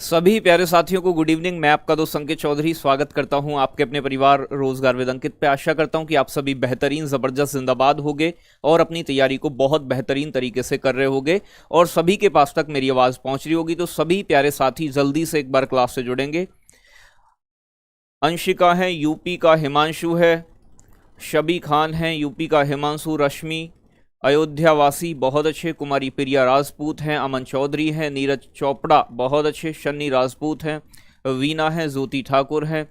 सभी प्यारे साथियों को गुड इवनिंग। मैं आपका दोस्त अंकित चौधरी स्वागत करता हूं आपके अपने परिवार रोजगार विद अंकित पे। आशा करता हूं कि आप सभी बेहतरीन जबरदस्त जिंदाबाद होगे और अपनी तैयारी को बहुत बेहतरीन तरीके से कर रहे होगे और सभी के पास तक मेरी आवाज पहुंच रही होगी। तो सभी प्यारे साथी जल्दी से एक बार क्लास से जुड़ेंगे। अंशिका है, यूपी का हिमांशु है, शबी खान है, यूपी का हिमांशु, रश्मि अयोध्या वासी बहुत अच्छे, कुमारी प्रिया राजपूत हैं, अमन चौधरी हैं, नीरज चोपड़ा बहुत अच्छे, शन्नी राजपूत हैं, वीना है, ज्योति ठाकुर हैं,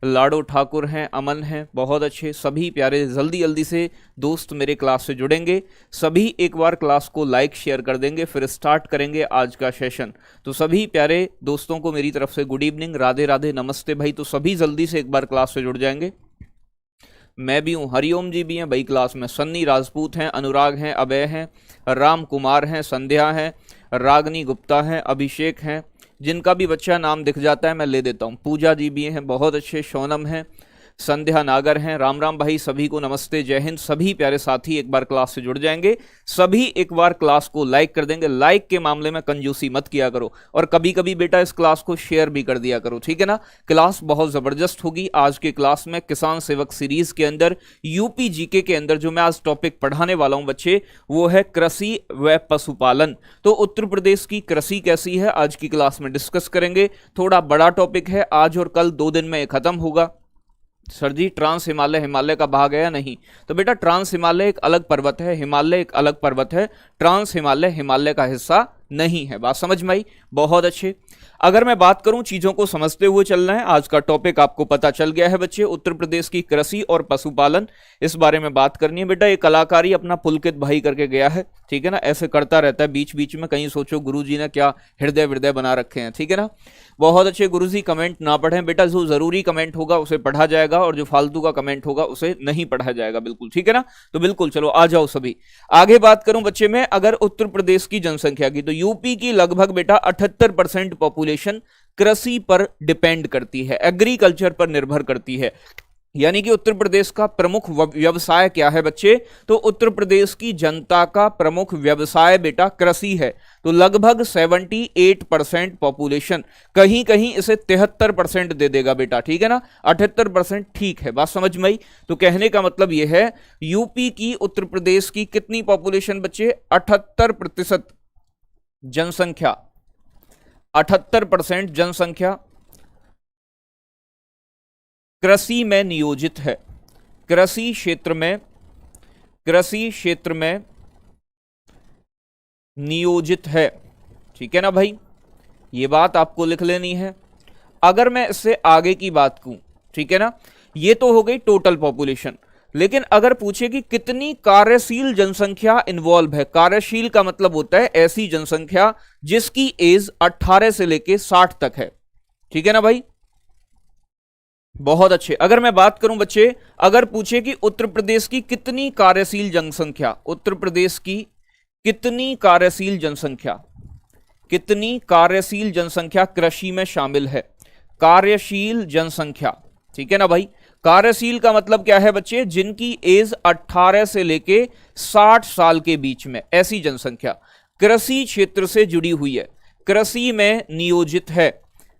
लाडो ठाकुर हैं, अमन हैं बहुत अच्छे। सभी प्यारे जल्दी जल्दी से दोस्त मेरे क्लास से जुड़ेंगे। सभी एक बार क्लास को लाइक शेयर कर देंगे, फिर स्टार्ट करेंगे आज का सेशन। तो सभी प्यारे दोस्तों को मेरी तरफ से गुड इवनिंग, राधे राधे, नमस्ते भाई। तो सभी जल्दी से एक बार क्लास से जुड़ जाएंगे। मैं भी हूँ, हरिओम जी भी हैं भाई क्लास में, सन्नी राजपूत हैं, अनुराग हैं, अभय हैं, राम कुमार हैं, संध्या हैं, रागनी गुप्ता हैं, अभिषेक हैं, जिनका भी बच्चा नाम दिख जाता है मैं ले देता हूँ। पूजा जी भी हैं बहुत अच्छे, सोनम हैं, संध्या नागर हैं, राम राम भाई, सभी को नमस्ते, जय हिंद। सभी प्यारे साथी एक बार क्लास से जुड़ जाएंगे। सभी एक बार क्लास को लाइक कर देंगे। लाइक के मामले में कंजूसी मत किया करो और कभी कभी बेटा इस क्लास को शेयर भी कर दिया करो, ठीक है ना। क्लास बहुत जबरदस्त होगी आज के क्लास में। किसान सेवक सीरीज के अंदर यूपी जीके के अंदर जो मैं आज टॉपिक पढ़ाने वाला हूं बच्चे, वो है कृषि व पशुपालन। तो उत्तर प्रदेश की कृषि कैसी है आज की क्लास में डिस्कस करेंगे। थोड़ा बड़ा टॉपिक है, आज और कल 2 दिन में खत्म होगा। सर जी ट्रांस हिमालय, हिमालय का भाग है या नहीं? तो बेटा ट्रांस हिमालय एक अलग पर्वत है, हिमालय एक अलग पर्वत है। ट्रांस हिमालय हिमालय का हिस्सा नहीं है। बात समझ में आई? बहुत अच्छे। अगर मैं बात करूं, चीजों को समझते हुए चलना है। आज का टॉपिक आपको पता चल गया है बच्चे, उत्तर प्रदेश की कृषि और पशुपालन, इस बारे में बात करनी है। बेटा ये कलाकारी अपना पुलकित भाई करके गया है, ठीक है ना। ऐसे करता रहता है बीच बीच में, कहीं सोचो गुरुजी ने क्या हृदय वृदय बना रखे हैं, ठीक है ना। बहुत अच्छे। गुरुजी कमेंट ना पढ़ें बेटा, जो जरूरी कमेंट होगा उसे पढ़ा जाएगा और जो फालतू का कमेंट होगा उसे नहीं पढ़ा जाएगा, बिल्कुल ठीक है ना। तो बिल्कुल चलो आ जाओ सभी। आगे बात करूं बच्चे में, अगर उत्तर प्रदेश की जनसंख्या की, तो यूपी की लगभग बेटा 78% पॉपुलेशन कृषि पर डिपेंड करती है, एग्रीकल्चर पर निर्भर करती है। यानी कि उत्तर प्रदेश का प्रमुख व्यवसाय क्या है बच्चे? तो उत्तर प्रदेश की जनता का प्रमुख व्यवसाय बेटा कृषि है। तो लगभग 78% पॉपुलेशन, कहीं कहीं इसे 73% दे देगा बेटा, ठीक है ना। 78% ठीक है, बात समझ में आई? तो कहने का मतलब यह है यूपी की, उत्तर प्रदेश की कितनी पॉपुलेशन बच्चे? 78% जनसंख्या, 78% जनसंख्या कृषि में नियोजित है। कृषि क्षेत्र में नियोजित है, ठीक है ना भाई। ये बात आपको लिख लेनी है। अगर मैं इससे आगे की बात कहूं, ठीक है ना, ये तो हो गई टोटल पॉपुलेशन। लेकिन अगर पूछे कि कितनी कार्यशील जनसंख्या इन्वॉल्व है, कार्यशील का मतलब होता है ऐसी जनसंख्या जिसकी एज 18 से लेके 60 तक है, ठीक है ना भाई। बहुत अच्छे। अगर मैं बात करूं बच्चे, अगर पूछे कि उत्तर प्रदेश की कितनी कार्यशील जनसंख्या, उत्तर प्रदेश की कितनी कार्यशील जनसंख्या, कितनी कार्यशील जनसंख्या कृषि में शामिल है, कार्यशील जनसंख्या, ठीक है ना भाई। कार्यशील का मतलब क्या है बच्चे? जिनकी एज 18 से लेके 60 साल के बीच में, ऐसी जनसंख्या कृषि क्षेत्र से जुड़ी हुई है, कृषि में नियोजित है,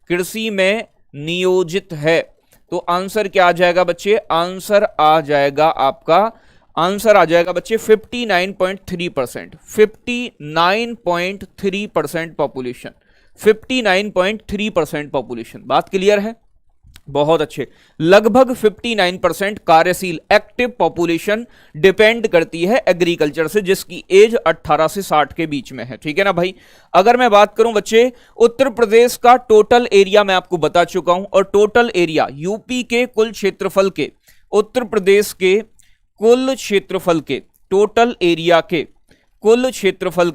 कृषि में नियोजित है। तो आंसर क्या आ जाएगा बच्चे? आंसर आ जाएगा आपका, आंसर आ जाएगा बच्चे 59.3%, 59.3% पॉपुलेशन, 59.3% पॉपुलेशन। बात क्लियर है? बहुत अच्छे। लगभग 59% कार्यशील एक्टिव पॉपुलेशन डिपेंड करती है एग्रीकल्चर से, जिसकी एज 18 से 60 के बीच में है, ठीक है ना भाई। अगर मैं बात करूं बच्चे, उत्तर प्रदेश का टोटल एरिया मैं आपको बता चुका हूं, और टोटल एरिया यूपी के कुल क्षेत्रफल के, उत्तर प्रदेश के कुल क्षेत्रफल के, टोटल एरिया के कुल क्षेत्रफल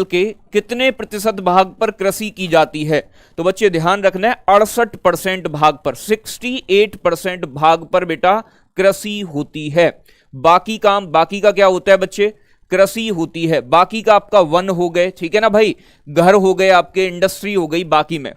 के कितने प्रतिशत भाग पर कृषि की जाती है? तो बच्चे ध्यान रखना है 68% भाग पर, 68% भाग पर बेटा कृषि होती है। बाकी का क्या होता है बच्चे? कृषि होती है। बाकी का आपका वन हो गए, ठीक है ना भाई, घर हो गए आपके, इंडस्ट्री हो गई बाकी में,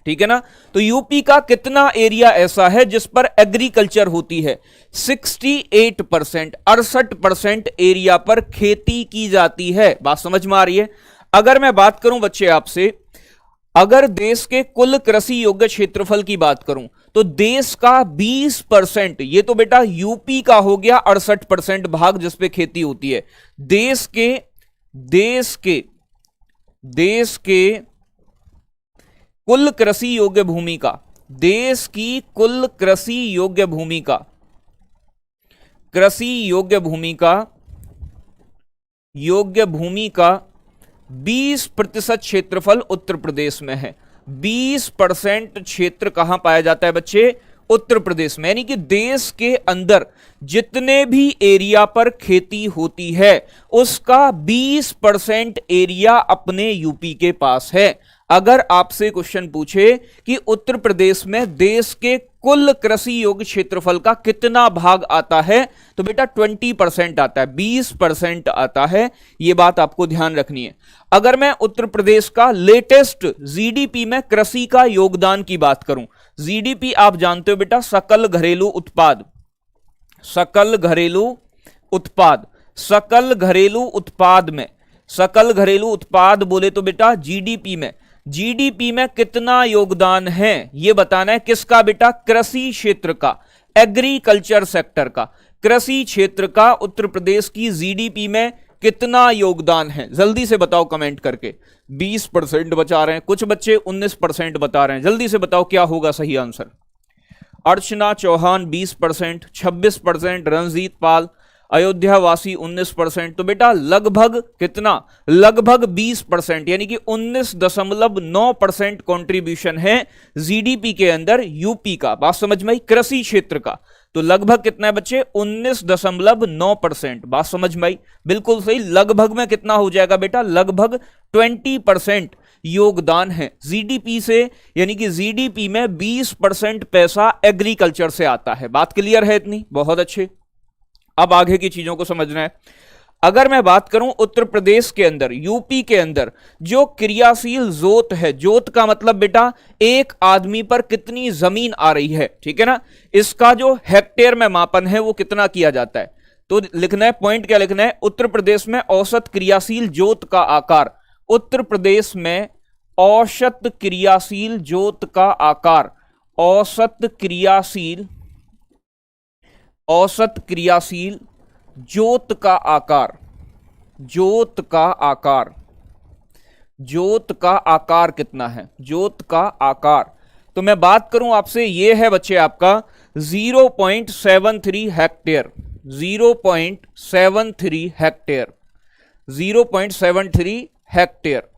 ठीक है ना। तो यूपी का कितना एरिया ऐसा है जिस पर एग्रीकल्चर होती है? 68%, 68% एरिया पर खेती की जाती है। बात समझ में आ रही है? अगर मैं बात करूं बच्चे आपसे, अगर देश के कुल कृषि योग्य क्षेत्रफल की बात करूं तो देश का 20%, ये तो बेटा यूपी का हो गया 68% भाग जिसपे खेती होती है। देश के कुल कृषि योग्य भूमि का, देश की कुल कृषि योग्य भूमि का 20% क्षेत्रफल उत्तर प्रदेश में है। 20% क्षेत्र कहां पाया जाता है बच्चे? उत्तर प्रदेश में। यानी कि देश के अंदर जितने भी एरिया पर खेती होती है उसका 20% एरिया अपने यूपी के पास है। अगर आपसे क्वेश्चन पूछे कि उत्तर प्रदेश में देश के कुल कृषि योग्य क्षेत्रफल का कितना भाग आता है, तो बेटा 20% आता है, 20% आता है। यह बात आपको ध्यान रखनी है। अगर मैं उत्तर प्रदेश का लेटेस्ट जीडीपी में कृषि का योगदान की बात करूं, जीडीपी आप जानते हो बेटा सकल घरेलू उत्पाद, सकल घरेलू उत्पाद बोले तो बेटा जीडीपी में कितना योगदान है यह बताना है। किसका बेटा? कृषि क्षेत्र का, एग्रीकल्चर सेक्टर का, कृषि क्षेत्र का उत्तर प्रदेश की जीडीपी में कितना योगदान है? जल्दी से बताओ कमेंट करके। 20% बता रहे हैं, कुछ बच्चे 19% बता रहे हैं। जल्दी से बताओ क्या होगा सही आंसर। अर्चना चौहान 20%, 26% रणजीत पाल, अयोध्या वासी 19%। तो बेटा लगभग कितना? लगभग 20%, यानी कि 19.9% कंट्रीब्यूशन है जीडीपी के अंदर यूपी का। बात समझ में आई? कृषि क्षेत्र का तो लगभग कितना है बच्चे? 19.9%। बात समझ में आई? बिल्कुल सही। लगभग में कितना हो जाएगा बेटा? लगभग 20% योगदान है जीडीपी से, यानी कि जीडीपी में 20% पैसा एग्रीकल्चर से आता है। बात क्लियर है इतनी? बहुत अच्छे। अब आगे की चीजों को समझना है। अगर मैं बात करूं उत्तर प्रदेश के अंदर, यूपी के अंदर जो क्रियाशील जोत है, जोत का मतलब बेटा एक आदमी पर कितनी जमीन आ रही है, ठीक है ना, इसका जो हेक्टेयर में मापन है वो कितना किया जाता है। तो लिखना है, पॉइंट क्या लिखना है? उत्तर प्रदेश में औसत क्रियाशील जोत का आकार, उत्तर प्रदेश में औसत क्रियाशील जोत का आकार, औसत क्रियाशील जोत का आकार, जोत का आकार कितना है? जोत का आकार तो मैं बात करूं आपसे, ये है बच्चे आपका 0.73 हेक्टेयर, 0.73 हेक्टेयर, 0.73 हेक्टेयर।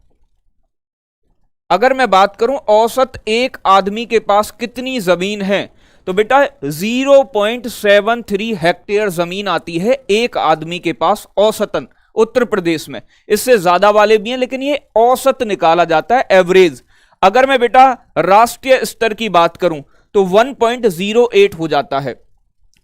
अगर मैं बात करूं औसत एक आदमी के पास कितनी जमीन है, तो बेटा 0.73 हेक्टेयर जमीन आती है एक आदमी के पास औसतन उत्तर प्रदेश में। इससे ज्यादा वाले भी हैं लेकिन ये औसत निकाला जाता है, एवरेज। अगर मैं बेटा राष्ट्रीय स्तर की बात करूं तो 1.08 हो जाता है।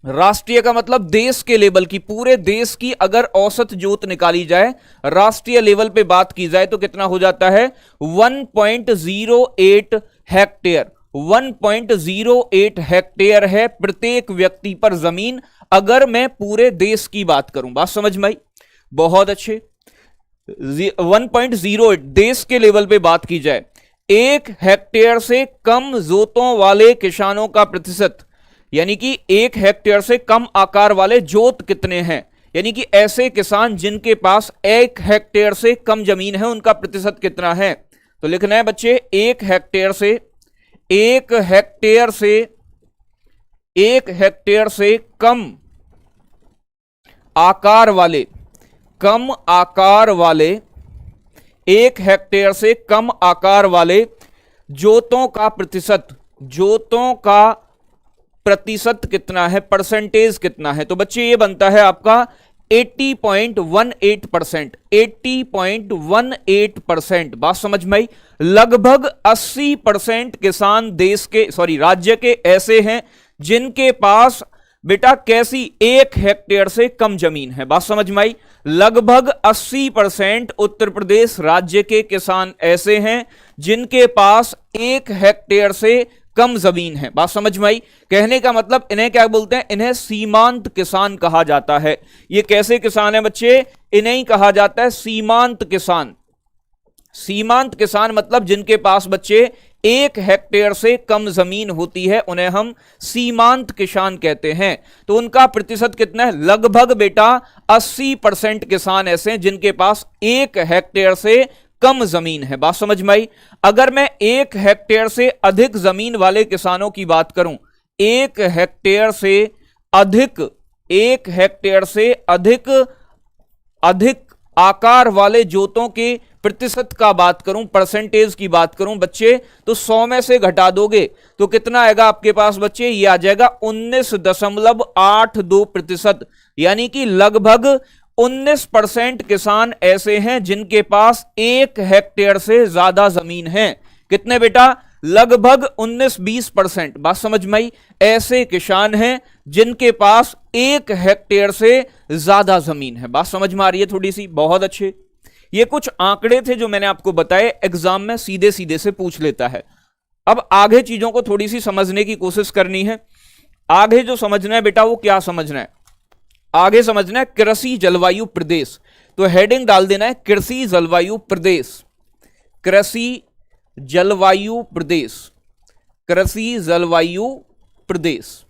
राष्ट्रीय का मतलब देश के लेवल की, पूरे देश की अगर औसत जोत निकाली जाए, राष्ट्रीय लेवल पे बात की जाए तो कितना हो जाता है? 1.08 हेक्टेयर। 1.08 हेक्टेयर है प्रत्येक व्यक्ति पर जमीन, अगर मैं पूरे देश की बात करूं। बात समझ में आई? बहुत अच्छे। 1.08 देश के लेवल पे बात की जाए, एक हेक्टेयर से कम जोतों वाले किसानों का प्रतिशत, यानी कि एक हेक्टेयर से कम आकार वाले जोत कितने हैं, यानी कि ऐसे किसान जिनके पास एक हेक्टेयर से कम जमीन है उनका प्रतिशत कितना है। तो लिखना है बच्चे एक हेक्टेयर से कम आकार वाले, एक हेक्टेयर से कम आकार वाले जोतों का प्रतिशत कितना है, परसेंटेज कितना है। तो बच्चे ये बनता है आपका 80.18%, 80.18%। बात समझ में आई? लगभग 80% किसान राज्य के ऐसे हैं जिनके पास बेटा कैसी एक हेक्टेयर से कम जमीन है। बात समझ में आई? लगभग 80% उत्तर प्रदेश राज्य के किसान ऐसे हैं जिनके पास एक हेक्टेयर से कम जमीन है। बात समझ में आई? कहने का मतलब इन्हें क्या बोलते हैं? इन्हें सीमांत किसान कहा जाता है। ये कैसे किसान है बच्चे? इन्हें ही कहा जाता है सीमांत किसान। सीमांत किसान मतलब जिनके पास बच्चे 1 हेक्टेयर से कम जमीन होती है उन्हें हम सीमांत किसान कहते हैं। तो उनका प्रतिशत कितना है? लगभग बेटा 80% किसान ऐसे हैं जिनके पास 1 हेक्टेयर से कम जमीन है। बात समझ में आई? अगर मैं 1 हेक्टेयर से अधिक जमीन वाले किसानों की बात करूं, 1 हेक्टेयर से अधिक, 1 हेक्टेयर से अधिक आकार वाले जोतों के प्रतिशत का बात करूं, परसेंटेज की बात करूं बच्चे, तो 100 में से घटा दोगे तो कितना आएगा आपके पास बच्चे? ये आ जाएगा 19.82%। यानी कि लगभग 19% किसान ऐसे हैं जिनके पास 1 हेक्टेयर से ज्यादा जमीन है। कितने बेटा? लगभग 19-20%। बात समझ में आई? ऐसे किसान हैं जिनके पास 1 हेक्टेयर से ज्यादा जमीन है। बात समझ में आ रही है थोड़ी सी? बहुत अच्छे। ये कुछ आंकड़े थे जो मैंने आपको बताए, एग्जाम में सीधे सीधे से पूछ लेता है। अब आगे चीजों को थोड़ी सी समझने की कोशिश करनी है। आगे जो समझना है बेटा वो क्या समझना है? आगे समझना है कृषि जलवायु प्रदेश। तो हेडिंग डाल देना है कृषि जलवायु प्रदेश, कृषि जलवायु प्रदेश, कृषि जलवायु प्रदेश।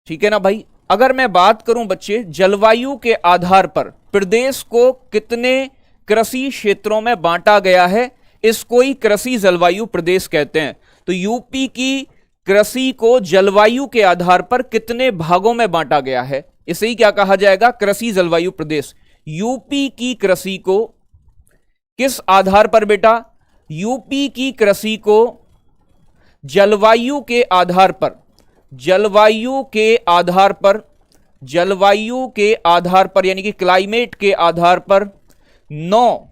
ठीक है ना भाई? अगर मैं बात करूं बच्चे जलवायु के आधार पर प्रदेश को कितने कृषि क्षेत्रों में बांटा गया है, इसको ही कृषि जलवायु प्रदेश कहते हैं। तो यूपी की कृषि को जलवायु के आधार पर कितने भागों में बांटा गया है, इसे ही क्या कहा जाएगा? कृषि जलवायु प्रदेश। यूपी की कृषि को किस आधार पर बेटा? यूपी की कृषि को जलवायु के आधार पर, जलवायु के आधार पर, जलवायु के आधार पर यानी कि क्लाइमेट के आधार पर 9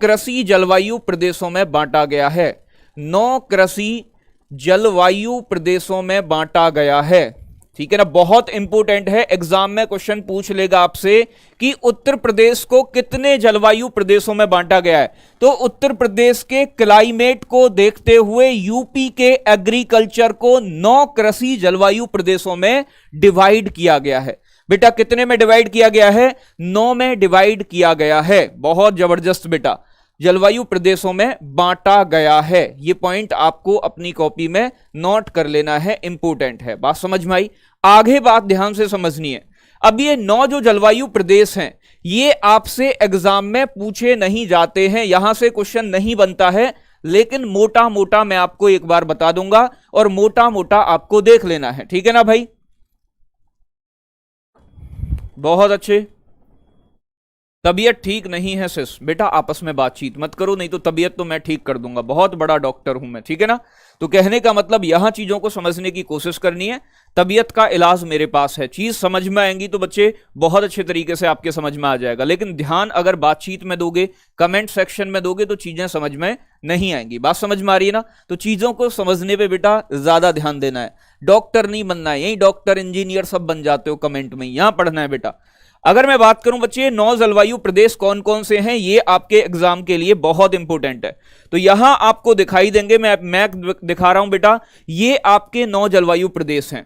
कृषि जलवायु प्रदेशों में बांटा गया है। 9 कृषि जलवायु प्रदेशों में बांटा गया है। ठीक है ना? बहुत इंपॉर्टेंट है, एग्जाम में क्वेश्चन पूछ लेगा आपसे कि उत्तर प्रदेश को कितने जलवायु प्रदेशों में बांटा गया है। तो उत्तर प्रदेश के क्लाइमेट को देखते हुए यूपी के एग्रीकल्चर को 9 कृषि जलवायु प्रदेशों में डिवाइड किया गया है। बेटा कितने में डिवाइड किया गया है? 9 में डिवाइड किया गया है। बहुत जबरदस्त बेटा, जलवायु प्रदेशों में बांटा गया है। ये पॉइंट आपको अपनी कॉपी में नोट कर लेना है, इंपॉर्टेंट है। बात समझ में आई? आगे बात ध्यान से समझनी है। अब ये 9 जो जलवायु प्रदेश हैं ये आपसे एग्जाम में पूछे नहीं जाते हैं, यहां से क्वेश्चन नहीं बनता है, लेकिन मोटा मोटा मैं आपको एक बार बता दूंगा और मोटा मोटा आपको देख लेना है। ठीक है ना भाई? बहुत अच्छे। तबीयत ठीक नहीं है सिस, बेटा आपस में बातचीत मत करो, नहीं तो तबीयत तो मैं ठीक कर दूंगा, बहुत बड़ा डॉक्टर हूं मैं। ठीक है ना? तो कहने का मतलब यहां चीजों को समझने की कोशिश करनी है, तबीयत का इलाज मेरे पास है। चीज समझ में आएंगी तो बच्चे बहुत अच्छे तरीके से आपके समझ में आ जाएगा, लेकिन ध्यान अगर बातचीत में दोगे, कमेंट सेक्शन में दोगे तो चीजें समझ में नहीं आएंगी। बात समझ में आ रही है ना? तो चीजों को समझने पर बेटा ज्यादा ध्यान देना है। डॉक्टर नहीं बनना है, यही डॉक्टर इंजीनियर सब बन जाते हो कमेंट में, यहां पढ़ना है बेटा। अगर मैं बात करूं बच्चे 9 जलवायु प्रदेश कौन कौन से हैं, ये आपके एग्जाम के लिए बहुत इंपॉर्टेंट है। तो यहां आपको दिखाई देंगे, मैं मैप दिखा रहा हूं बेटा, ये आपके 9 जलवायु प्रदेश हैं।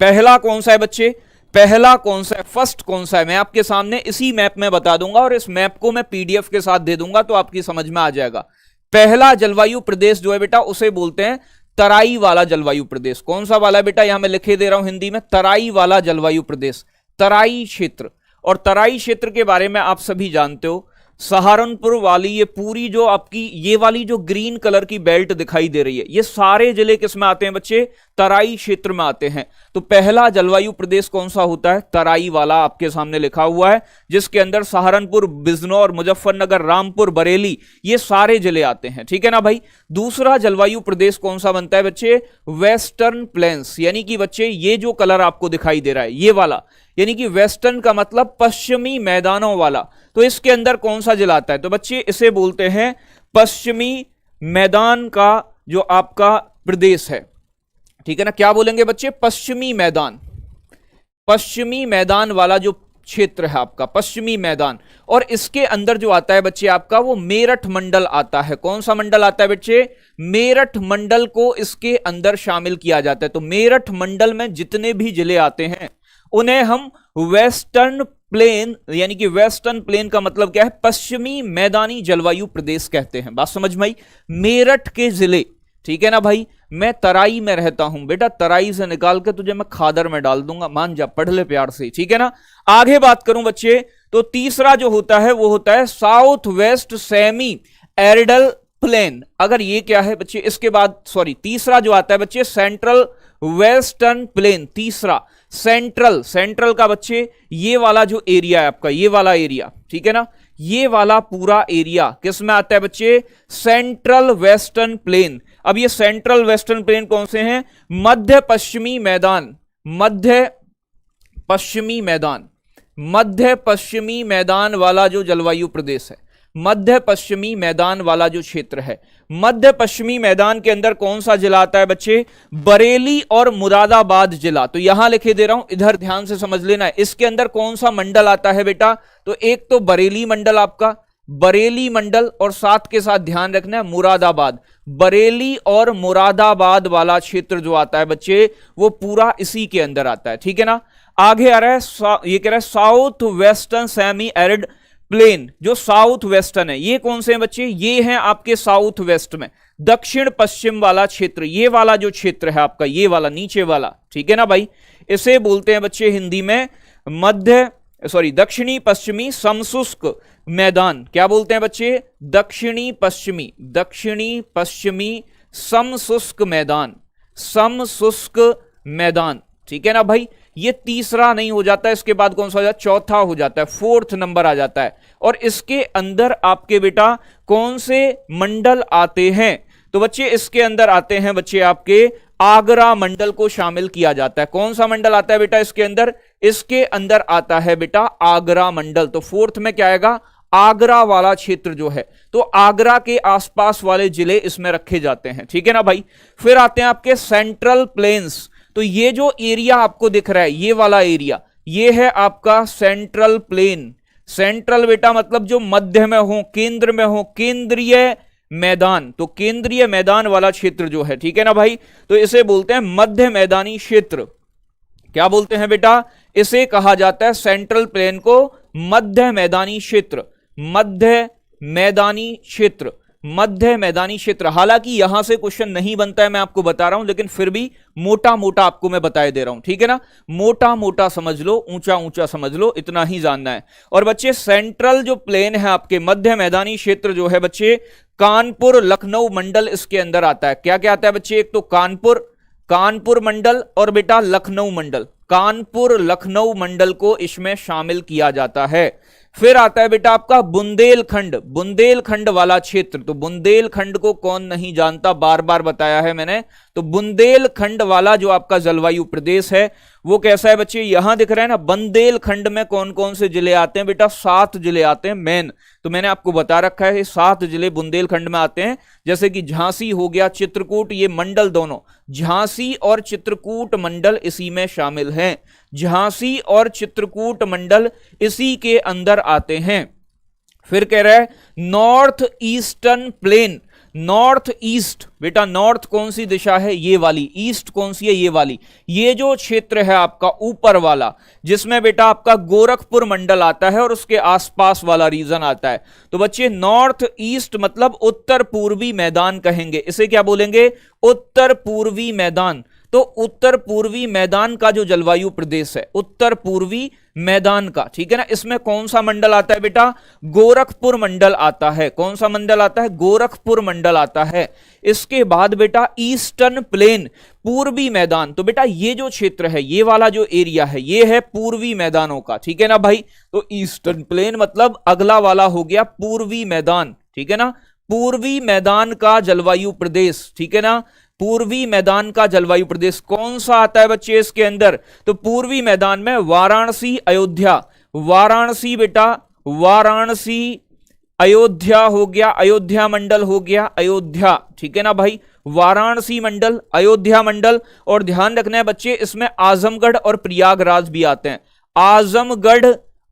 पहला कौन सा है बच्चे? पहला कौन सा है, फर्स्ट कौन सा है, मैं आपके सामने इसी मैप में बता दूंगा और इस मैप को मैं पीडीएफ के साथ दे दूंगा तो आपकी समझ में आ जाएगा। पहला जलवायु प्रदेश जो है बेटा उसे बोलते हैं तराई वाला जलवायु प्रदेश। कौन सा वाला बेटा? यहां मैं लिखे दे रहा हूं हिंदी में, तराई वाला जलवायु प्रदेश, तराई क्षेत्र। और तराई क्षेत्र के बारे में आप सभी जानते हो, सहारनपुर वाली ये पूरी जो आपकी ये वाली जो ग्रीन कलर की बेल्ट दिखाई दे रही है, ये सारे जिले किस में आते हैं बच्चे? तराई क्षेत्र में आते हैं। तो पहला जलवायु प्रदेश कौन सा होता है? तराई वाला आपके सामने लिखा हुआ है, जिसके अंदर सहारनपुर, बिजनौर, मुजफ्फरनगर, रामपुर, बरेली ये सारे जिले आते हैं। ठीक है ना भाई? दूसरा जलवायु प्रदेश कौन सा बनता है बच्चे? वेस्टर्न प्लेन्स, यानी कि बच्चे ये जो कलर आपको दिखाई दे रहा है ये वाला, यानी कि वेस्टर्न का मतलब पश्चिमी मैदानों वाला। तो इसके अंदर कौन सा जिला आता है? तो बच्चे इसे बोलते हैं पश्चिमी मैदान का जो आपका प्रदेश है। ठीक है ना? क्या बोलेंगे बच्चे? पश्चिमी मैदान, पश्चिमी मैदान वाला जो क्षेत्र है आपका, पश्चिमी मैदान। और इसके अंदर जो आता है बच्चे आपका वो मेरठ मंडल आता है। कौन सा मंडल आता है बच्चे? मेरठ मंडल को इसके अंदर शामिल किया जाता है। तो मेरठ मंडल में जितने भी जिले आते हैं उन्हें हम वेस्टर्न प्लेन यानी कि वेस्टर्न प्लेन का मतलब क्या है, पश्चिमी मैदानी जलवायु प्रदेश कहते हैं। बात समझ में आई। मेरठ के जिले, ठीक है ना भाई, मैं तराई में रहता हूं बेटा, तराई से निकाल के तुझे मैं खादर में डाल दूंगा, मान जा, पढ़ ले प्यार से, ठीक है ना। आगे बात करूं बच्चे, तो तीसरा जो होता है वो होता है साउथ वेस्ट सेमी एरिडल प्लेन। अगर ये क्या है बच्चे, इसके बाद सॉरी तीसरा जो आता है बच्चे सेंट्रल वेस्टर्न प्लेन। तीसरा सेंट्रल, सेंट्रल का बच्चे ये वाला जो एरिया है आपका, ये वाला एरिया, ठीक है ना, ये वाला पूरा एरिया किस में आता है बच्चे, सेंट्रल वेस्टर्न प्लेन। अब ये सेंट्रल वेस्टर्न प्लेन कौन से हैं, मध्य पश्चिमी मैदान, मध्य पश्चिमी मैदान, मध्य पश्चिमी मैदान वाला जो जलवायु प्रदेश है, मध्य पश्चिमी मैदान वाला जो क्षेत्र है। मध्य पश्चिमी मैदान के अंदर कौन सा जिला आता है बच्चे, बरेली और मुरादाबाद जिला। तो यहां लिखे दे रहा हूं, इधर ध्यान से समझ लेना है। इसके अंदर कौन सा मंडल आता है बेटा, तो एक तो बरेली मंडल आपका, बरेली मंडल, और साथ के साथ ध्यान रखना है मुरादाबाद। बरेली और मुरादाबाद वाला क्षेत्र जो आता है बच्चे, वो पूरा इसी के अंदर आता है, ठीक है ना। आगे आ रहा है, ये कह रहा है south western semi arid plain. जो साउथ वेस्टर्न है, ये कौन से हैं बच्चे, ये हैं आपके साउथ वेस्ट में, दक्षिण पश्चिम वाला क्षेत्र। ये वाला जो क्षेत्र है आपका, ये वाला नीचे वाला, ठीक है ना भाई, इसे बोलते हैं बच्चे हिंदी में दक्षिणी पश्चिमी समशुष्क मैदान। क्या बोलते हैं बच्चे, दक्षिणी पश्चिमी समशुष्क मैदान, समशुष्क मैदान, ठीक है ना भाई। ये तीसरा नहीं हो जाता, इसके बाद कौन सा हो जाता है, चौथा हो जाता है, फोर्थ नंबर आ जाता है। और इसके अंदर आपके बेटा कौन से मंडल आते हैं, तो बच्चे इसके अंदर आते हैं बच्चे आपके आगरा मंडल को शामिल किया जाता है। कौन सा मंडल आता है बेटा इसके अंदर, इसके अंदर आता है बेटा आगरा मंडल। तो फोर्थ में क्या आएगा, आगरा वाला क्षेत्र जो है, तो आगरा के आसपास वाले जिले इसमें रखे जाते हैं, ठीक है ना भाई। फिर आते हैं आपके सेंट्रल प्लेन्स। तो ये जो एरिया आपको दिख रहा है, ये वाला एरिया, ये है आपका सेंट्रल प्लेन। सेंट्रल बेटा मतलब जो मध्य में हो, केंद्र में हो, केंद्रीय मैदान। तो केंद्रीय मैदान वाला क्षेत्र जो है, ठीक है ना भाई, तो इसे बोलते हैं मध्य मैदानी क्षेत्र। क्या बोलते हैं बेटा, इसे कहा जाता है सेंट्रल प्लेन को मध्य मैदानी क्षेत्र, मध्य मैदानी क्षेत्र, मध्य मैदानी क्षेत्र। हालांकि यहां से क्वेश्चन नहीं बनता है, मैं आपको बता रहा हूं, लेकिन फिर भी मोटा मोटा आपको मैं बताए दे रहा हूं, ठीक है ना। मोटा मोटा समझ लो, ऊंचा ऊंचा समझ लो, इतना ही जानना है। और बच्चे सेंट्रल जो प्लेन है आपके, मध्य मैदानी क्षेत्र जो है बच्चे, कानपुर लखनऊ मंडल इसके अंदर आता है। क्या क्या आता है बच्चे, एक तो कानपुर मंडल और बेटा लखनऊ मंडल, कानपुर लखनऊ मंडल को इसमें शामिल किया जाता है। फिर आता है बेटा आपका बुंदेलखंड वाला क्षेत्र। तो बुंदेलखंड को कौन नहीं जानता, बार बार बताया है मैंने। तो बुंदेलखंड वाला जो आपका जलवायु प्रदेश है वो कैसा है बच्चे, यहां दिख रहा है ना, बुंदेलखंड में कौन कौन से जिले आते हैं बेटा, 7 जिले आते हैं मेन। तो मैंने आपको बता रखा है 7 जिले बुंदेलखंड में आते हैं, जैसे कि झांसी हो गया, चित्रकूट, ये मंडल दोनों, झांसी और चित्रकूट मंडल इसी में शामिल हैं। झांसी और चित्रकूट मंडल इसी के अंदर आते हैं। फिर कह रहा है north eastern plane. North east बेटा, नॉर्थ कौन सी दिशा है, ये वाली। ईस्ट कौन सी है, ये वाली। ये जो क्षेत्र है आपका ऊपर वाला, जिसमें बेटा आपका गोरखपुर मंडल आता है और उसके आसपास वाला रीजन आता है। तो बच्चे नॉर्थ ईस्ट मतलब उत्तर पूर्वी मैदान कहेंगे, इसे क्या बोलेंगे, उत्तर पूर्वी मैदान। तो उत्तर पूर्वी मैदान का जो जलवायु प्रदेश है, उत्तर पूर्वी मैदान का, ठीक है ना, इसमें कौन सा मंडल आता है बेटा, गोरखपुर मंडल आता है। कौन सा मंडल आता है, गोरखपुर मंडल आता है। इसके बाद बेटा ईस्टर्न प्लेन, पूर्वी मैदान। तो बेटा ये जो क्षेत्र है, ये वाला जो एरिया है, ये है पूर्वी मैदानों का, ठीक है ना भाई। तो ईस्टर्न प्लेन मतलब अगला वाला हो गया पूर्वी मैदान, ठीक है ना, पूर्वी मैदान का जलवायु प्रदेश, ठीक है ना। पूर्वी मैदान का जलवायु प्रदेश कौन सा आता है बच्चे इसके अंदर, तो पूर्वी मैदान में वाराणसी, अयोध्या, वाराणसी बेटा, वाराणसी, अयोध्या हो गया, अयोध्या मंडल हो गया, अयोध्या, ठीक है ना भाई, वाराणसी मंडल, अयोध्या मंडल। और ध्यान रखना है बच्चे, इसमें आजमगढ़ और प्रयागराज भी आते हैं, आजमगढ़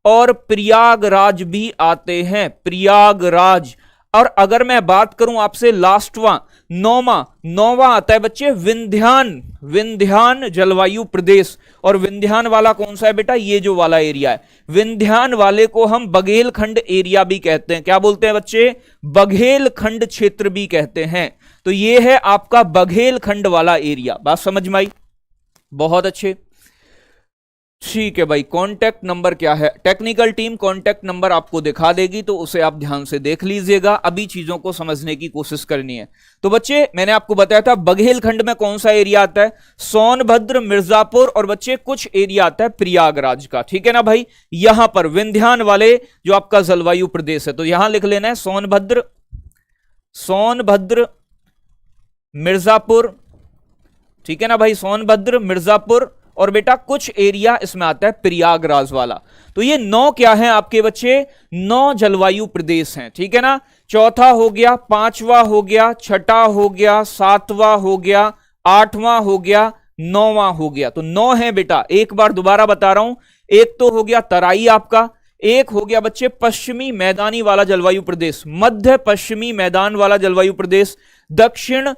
और प्रयागराज भी आते हैं, प्रयागराज। और अगर मैं बात करूं आपसे लास्टवां, नौवा आता है बच्चे विंध्यान जलवायु प्रदेश। और विंध्यान वाला कौन सा है बेटा, ये जो वाला एरिया है, विंध्यान वाले को हम बघेलखंड एरिया भी कहते हैं। क्या बोलते हैं बच्चे, बघेलखंड क्षेत्र भी कहते हैं। तो ये है आपका बघेलखंड वाला एरिया। बात समझ में आई, बहुत अच्छे, ठीक है भाई। कांटेक्ट नंबर क्या है, टेक्निकल टीम कांटेक्ट नंबर आपको दिखा देगी, तो उसे आप ध्यान से देख लीजिएगा। अभी चीजों को समझने की कोशिश करनी है। तो बच्चे मैंने आपको बताया था बघेलखंड में कौन सा एरिया आता है, सोनभद्र, मिर्जापुर, और बच्चे कुछ एरिया आता है प्रयागराज का, ठीक है ना भाई। यहां पर विंध्यान वाले जो आपका जलवायु प्रदेश है, तो यहां लिख लेना है सोनभद्र मिर्जापुर, ठीक है ना भाई, सोनभद्र मिर्जापुर, और बेटा कुछ एरिया इसमें आता है प्रयागराज वाला। तो ये 9 क्या है आपके बच्चे, 9 जलवायु प्रदेश हैं, ठीक है ना। चौथा हो गया, पांचवा हो गया, छठा हो गया, सातवां हो गया, आठवां हो गया, 9वां हो गया। तो 9 है बेटा। एक बार दोबारा बता रहा हूं, एक तो हो गया तराई आपका, एक हो गया बच्चे पश्चिमी मैदानी वाला जलवायु प्रदेश, मध्य पश्चिमी मैदान वाला जलवायु प्रदेश, दक्षिण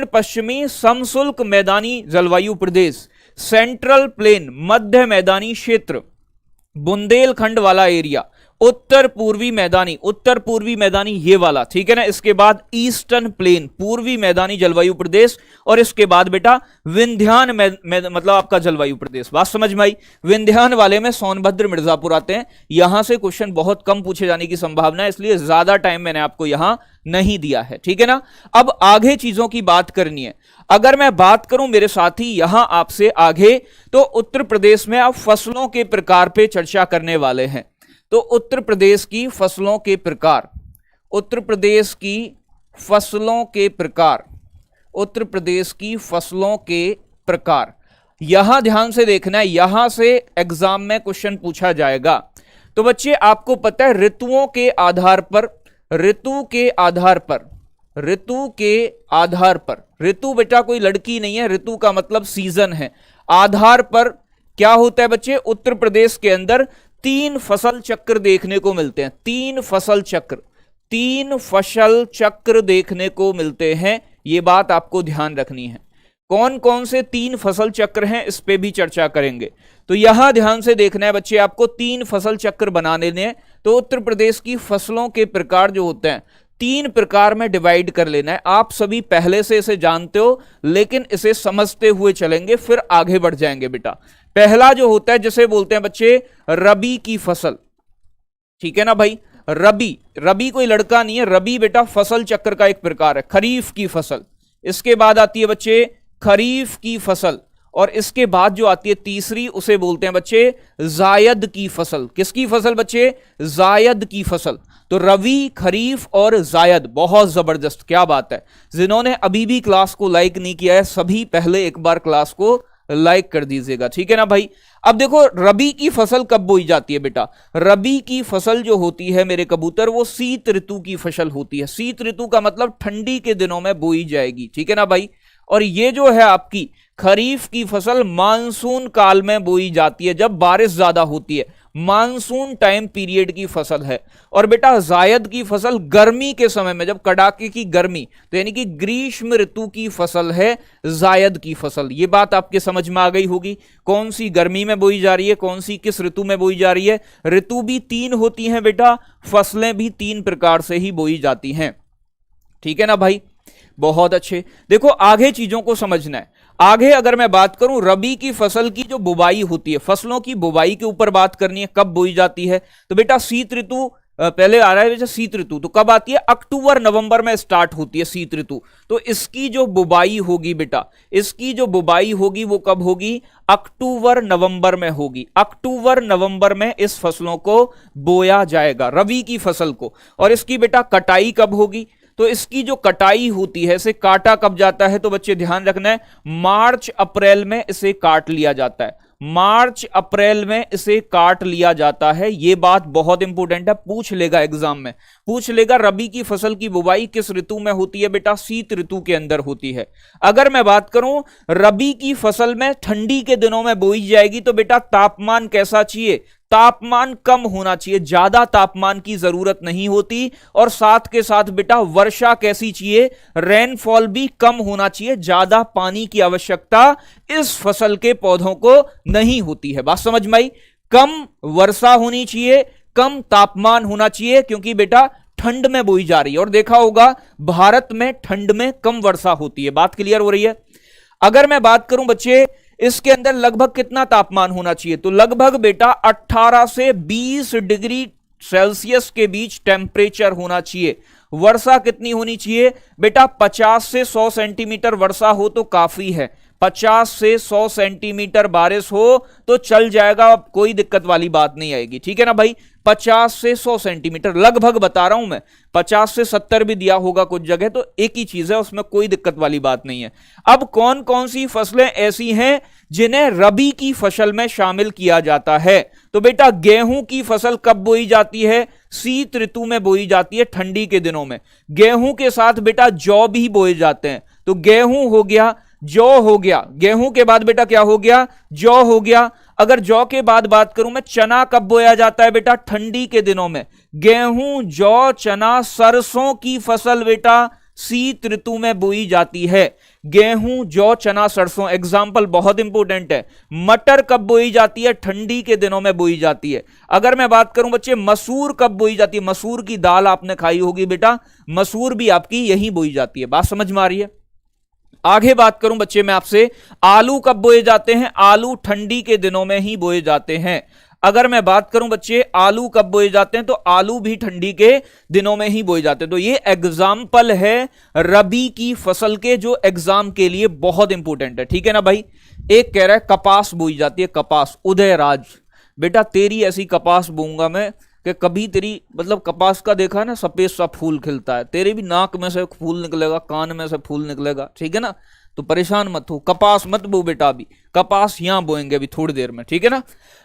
पश्चिमी समशुल्क मैदानी जलवायु प्रदेश, सेंट्रल प्लेन मध्य मैदानी क्षेत्र, बुंदेलखंड वाला एरिया, उत्तर पूर्वी मैदानी ये वाला, ठीक है ना। इसके बाद ईस्टर्न प्लेन पूर्वी मैदानी जलवायु प्रदेश, और इसके बाद बेटा विंध्यान मतलब आपका जलवायु प्रदेश। बात समझ में आई। विंध्यान वाले में सोनभद्र मिर्जापुर आते हैं। यहां से क्वेश्चन बहुत कम पूछे जाने की संभावना है, इसलिए ज्यादा टाइम मैंने आपको यहां नहीं दिया है, ठीक है ना। अब आगे चीजों की बात करनी है। अगर मैं बात करूं मेरे साथी यहां आपसे आगे, तो उत्तर प्रदेश में आप फसलों के प्रकार पे चर्चा करने वाले हैं। तो उत्तर प्रदेश की फसलों के प्रकार, उत्तर प्रदेश की फसलों के प्रकार, यहां ध्यान से देखना है, यहां से एग्जाम में क्वेश्चन पूछा जाएगा। तो बच्चे आपको पता है ऋतु के आधार पर, ऋतु बेटा कोई लड़की नहीं है, ऋतु का मतलब सीजन है। आधार पर क्या होता है बच्चे, उत्तर प्रदेश के अंदर 3 फसल चक्र देखने को मिलते हैं। 3 फसल चक्र देखने को मिलते हैं। यह बात आपको ध्यान रखनी है। कौन कौन से 3 फसल चक्र हैं इस पे भी चर्चा करेंगे। तो यहां ध्यान से देखना है बच्चे, आपको 3 फसल चक्र बनाने हैं। तो उत्तर प्रदेश की फसलों के प्रकार जो होते हैं 3 प्रकार में डिवाइड कर लेना है। आप सभी पहले से इसे जानते हो, लेकिन इसे समझते हुए चलेंगे, फिर आगे बढ़ जाएंगे बेटा। पहला जो होता है जिसे बोलते हैं बच्चे रबी की फसल, ठीक है ना भाई। रबी कोई लड़का नहीं है, रबी बेटा फसल चक्र का एक प्रकार है। खरीफ की फसल, इसके बाद आती है बच्चे खरीफ की फसल, और इसके बाद जो आती है तीसरी उसे बोलते हैं बच्चे जायद की फसल। किसकी फसल बच्चे, जायद की फसल। तो रबी, खरीफ और जायद, बहुत जबरदस्त, क्या बात है। जिन्होंने अभी भी क्लास को लाइक नहीं किया है, सभी पहले एक बार क्लास को लाइक कर दीजिएगा, ठीक है ना भाई। अब देखो रबी की फसल कब बोई जाती है बेटा, रबी की फसल जो होती है मेरे कबूतर, वो शीत ऋतु की फसल होती है। शीत ऋतु का मतलब ठंडी के दिनों में बोई जाएगी, ठीक है ना भाई। और ये जो है आपकी खरीफ की फसल मानसून काल में बोई जाती है, जब बारिश ज्यादा होती है, मानसून टाइम पीरियड की फसल है। और बेटा जायद की फसल गर्मी के समय में, जब कड़ाके की गर्मी, तो यानी कि ग्रीष्म ऋतु की फसल है जायद की फसल। ये बात आपके समझ में आ गई होगी, कौन सी गर्मी में बोई जा रही है, कौन सी किस ऋतु में बोई जा रही है। ऋतु भी 3 होती हैं बेटा, फसलें भी 3 प्रकार से ही बोई जाती हैं, ठीक है ना भाई। बहुत अच्छे। देखो आगे चीजों को समझना है। आगे अगर मैं बात करूं रबी की फसल की जो बुवाई होती है, फसलों की बुवाई के ऊपर बात करनी है, कब बोई जाती है। तो बेटा शीत ऋतु पहले आ रहा है जैसे शीत ऋतु, तो कब आती है, अक्टूबर नवंबर में स्टार्ट होती है शीत ऋतु। तो इसकी जो बुवाई होगी बेटा, इसकी जो बुवाई होगी वो कब होगी, अक्टूबर नवंबर में होगी। अक्टूबर नवंबर में इस फसलों को बोया जाएगा, रबी की फसल को। और इसकी बेटा कटाई कब होगी, तो इसकी जो कटाई होती है, इसे काटा कब जाता है, तो बच्चे ध्यान रखना है मार्च अप्रैल में इसे काट लिया जाता है। मार्च अप्रैल में इसे काट लिया जाता है। यह बात बहुत इंपॉर्टेंट है, पूछ लेगा एग्जाम में, पूछ लेगा रबी की फसल की बुवाई किस ऋतु में होती है बेटा, शीत ऋतु के अंदर होती है। अगर मैं बात करूं रबी की फसल में ठंडी के दिनों में बोई जाएगी, तो बेटा तापमान कैसा चाहिए, तापमान कम होना चाहिए, ज्यादा तापमान की जरूरत नहीं होती, और साथ के साथ बेटा वर्षा कैसी चाहिए, रेनफॉल भी कम होना चाहिए, ज्यादा पानी की आवश्यकता इस फसल के पौधों को नहीं होती है। बात समझ में आई? कम वर्षा होनी चाहिए, कम तापमान होना चाहिए, क्योंकि बेटा ठंड में बोई जा रही है, और देखा होगा भारत में ठंड में कम वर्षा होती है। बात क्लियर हो रही है? अगर मैं बात करूं बच्चे इसके अंदर लगभग कितना तापमान होना चाहिए, तो लगभग बेटा 18 से 20 डिग्री सेल्सियस के बीच टेम्परेचर होना चाहिए। वर्षा कितनी होनी चाहिए बेटा? 50 से 100 सेंटीमीटर वर्षा हो तो काफी है। 50 से 100 सेंटीमीटर बारिश हो तो चल जाएगा, कोई दिक्कत वाली बात नहीं आएगी, ठीक है ना भाई? 50 से 100 सेंटीमीटर लगभग बता रहा हूं मैं, 50 से 70 भी दिया होगा कुछ जगह, तो एक ही चीज है, उसमें कोई दिक्कत वाली बात नहीं है। अब कौन कौन सी फसलें ऐसी हैं जिन्हें रबी की फसल में शामिल किया जाता है? तो बेटा गेहूं की फसल कब बोई जाती है? शीत ऋतु में बोई जाती है, ठंडी के दिनों में। गेहूं के साथ बेटा जौ भी बोए जाते हैं, तो गेहूं हो गया, जौ हो गया, गेहूं के बाद बेटा क्या हो गया? जौ हो गया। अगर जौ के बाद बात करूं मैं, चना कब बोया जाता है बेटा? ठंडी के दिनों में। गेहूं, जौ, चना, सरसों की फसल बेटा शीत ऋतु में बोई जाती है। गेहूं, जौ, चना, सरसों, एग्जाम्पल बहुत इंपॉर्टेंट है। मटर कब बोई जाती है? ठंडी के दिनों में बोई जाती है। अगर मैं बात करूं बच्चे मसूर कब बोई जाती है? मसूर की दाल आपने खाई होगी बेटा, मसूर भी आपकी यही बोई जाती है। बात समझ में आ रही है? आगे बात करूं बच्चे मैं आपसे, आलू कब बोए जाते हैं? आलू ठंडी के दिनों में ही बोए जाते हैं। अगर मैं बात करूं बच्चे आलू कब बोए जाते हैं, तो आलू भी ठंडी के दिनों में ही बोए जाते हैं। तो ये एग्जाम्पल है रबी की फसल के, जो एग्जाम के लिए बहुत इंपॉर्टेंट है, ठीक है ना भाई? एक कह रहा है कपास बोई जाती है, कपास। उदयराज बेटा तेरी ऐसी कपास बोऊंगा मैं कि कभी तेरी, मतलब कपास का देखा है ना, सफेद सा फूल खिलता है, तेरे भी नाक में से फूल निकलेगा, कान में से फूल निकलेगा, ठीक है ना? तो परेशान मत हो, कपास मत बो बेटा, अभी कपास यहां बोएंगे अभी थोड़ी देर में, ठीक है ना?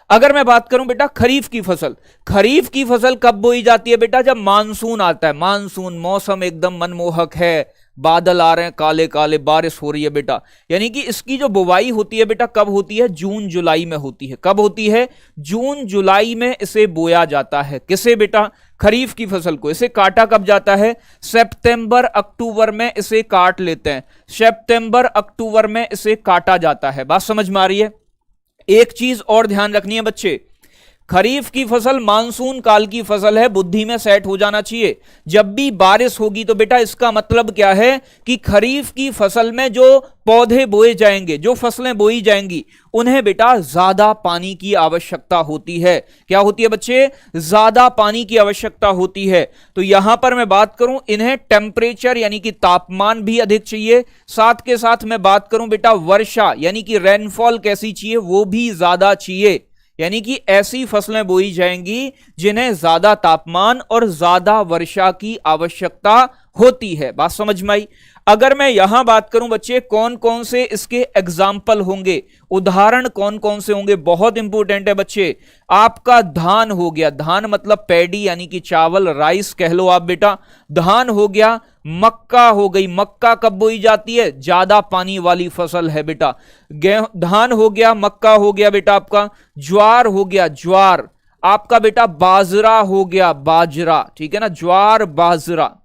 अगर मैं बात करूं बेटा खरीफ की फसल, खरीफ की फसल कब बोई जाती है बेटा? जब मानसून आता है। मानसून, मौसम एकदम मनमोहक है, बादल आ रहे हैं काले काले, बारिश हो रही है बेटा, यानी कि इसकी जो बुवाई होती है बेटा कब होती है? जून जुलाई में होती है। कब होती है? जून जुलाई में इसे बोया जाता है। किसे बेटा? खरीफ की फसल को। इसे काटा कब जाता है? सितंबर अक्टूबर में इसे काट लेते हैं, सितंबर अक्टूबर में इसे काटा जाता है। बात समझ में आ रही है? एक चीज और ध्यान रखनी है बच्चे, खरीफ की फसल मानसून काल की फसल है, बुद्धि में सेट हो जाना चाहिए। जब भी बारिश होगी तो बेटा इसका मतलब क्या है कि खरीफ की फसल में जो पौधे बोए जाएंगे, जो फसलें बोई जाएंगी, उन्हें बेटा ज्यादा पानी की आवश्यकता होती है। क्या होती है बच्चे? ज्यादा पानी की आवश्यकता होती है। तो यहां पर मैं बात करूं, इन्हें टेम्परेचर यानी कि तापमान भी अधिक चाहिए, साथ के साथ मैं बात करूं बेटा वर्षा यानी कि रेनफॉल कैसी चाहिए, वो भी ज्यादा चाहिए। यानी कि ऐसी फसलें बोई जाएंगी जिन्हें ज्यादा तापमान और ज्यादा वर्षा की आवश्यकता होती है। बात समझ में आई? अगर मैं यहां बात करूं बच्चे कौन कौन से इसके एग्जाम्पल होंगे, उदाहरण कौन कौन से होंगे, बहुत इंपॉर्टेंट है बच्चे। आपका धान हो गया, धान मतलब पैडी यानी कि चावल, राइस कह लो आप बेटा, धान हो गया। मक्का हो गई, मक्का कब बोई जाती है? ज्यादा पानी वाली फसल है बेटा। धान हो गया, मक्का हो गया बेटा आपका। ज्वार हो गया, ज्वार आपका बेटा। बाजरा हो गया, बाजरा, ठीक है ना? ज्वार, बाजरा,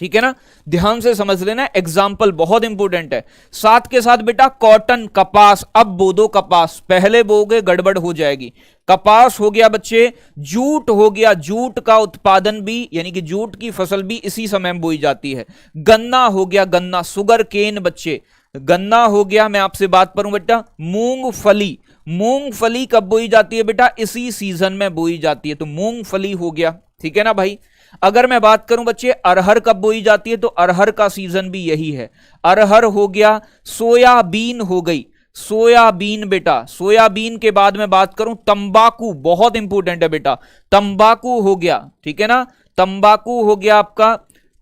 ठीक है ना? ध्यान से समझ लेना, एग्जाम्पल बहुत इंपॉर्टेंट है। साथ के साथ बेटा कॉटन, कपास, अब बो दो कपास, पहले बोगे गड़बड़ हो जाएगी। कपास हो गया बच्चे। जूट हो गया, जूट का उत्पादन भी यानी कि जूट की फसल भी इसी समय में बोई जाती है। गन्ना हो गया, गन्ना, शुगर केन बच्चे, गन्ना हो गया। मैं आपसे बात करूं बेटा मूंगफली, मूंगफली कब बोई जाती है बेटा? इसी सीजन में बोई जाती है, तो मूंगफली हो गया, ठीक है ना भाई? अगर मैं बात करूं बच्चे अरहर कब बोई जाती है, तो अरहर का सीजन भी यही है, अरहर हो गया। सोयाबीन हो गई, सोयाबीन बेटा। सोयाबीन के बाद मैं बात करूं तंबाकू, बहुत इंपॉर्टेंट है बेटा, तंबाकू हो गया, ठीक है ना? तंबाकू हो गया आपका,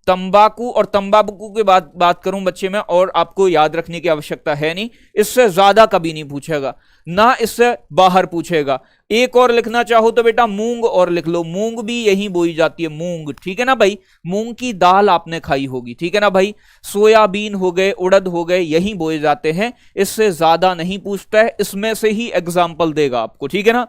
तंबाकू। और तंबाकू के बाद बात करूं बच्चे में, और आपको याद रखने की आवश्यकता है नहीं, इससे ज्यादा कभी नहीं पूछेगा ना, इससे बाहर पूछेगा। एक और लिखना चाहो तो बेटा मूंग और लिख लो, मूंग भी यही बोई जाती है, मूंग, ठीक है ना भाई? मूंग की दाल आपने खाई होगी, ठीक है ना भाई? सोयाबीन हो गए, उड़द हो गए, यही बोए जाते हैं, इससे ज्यादा नहीं पूछता है, इसमें से ही एग्जाम्पल देगा आपको, ठीक है ना?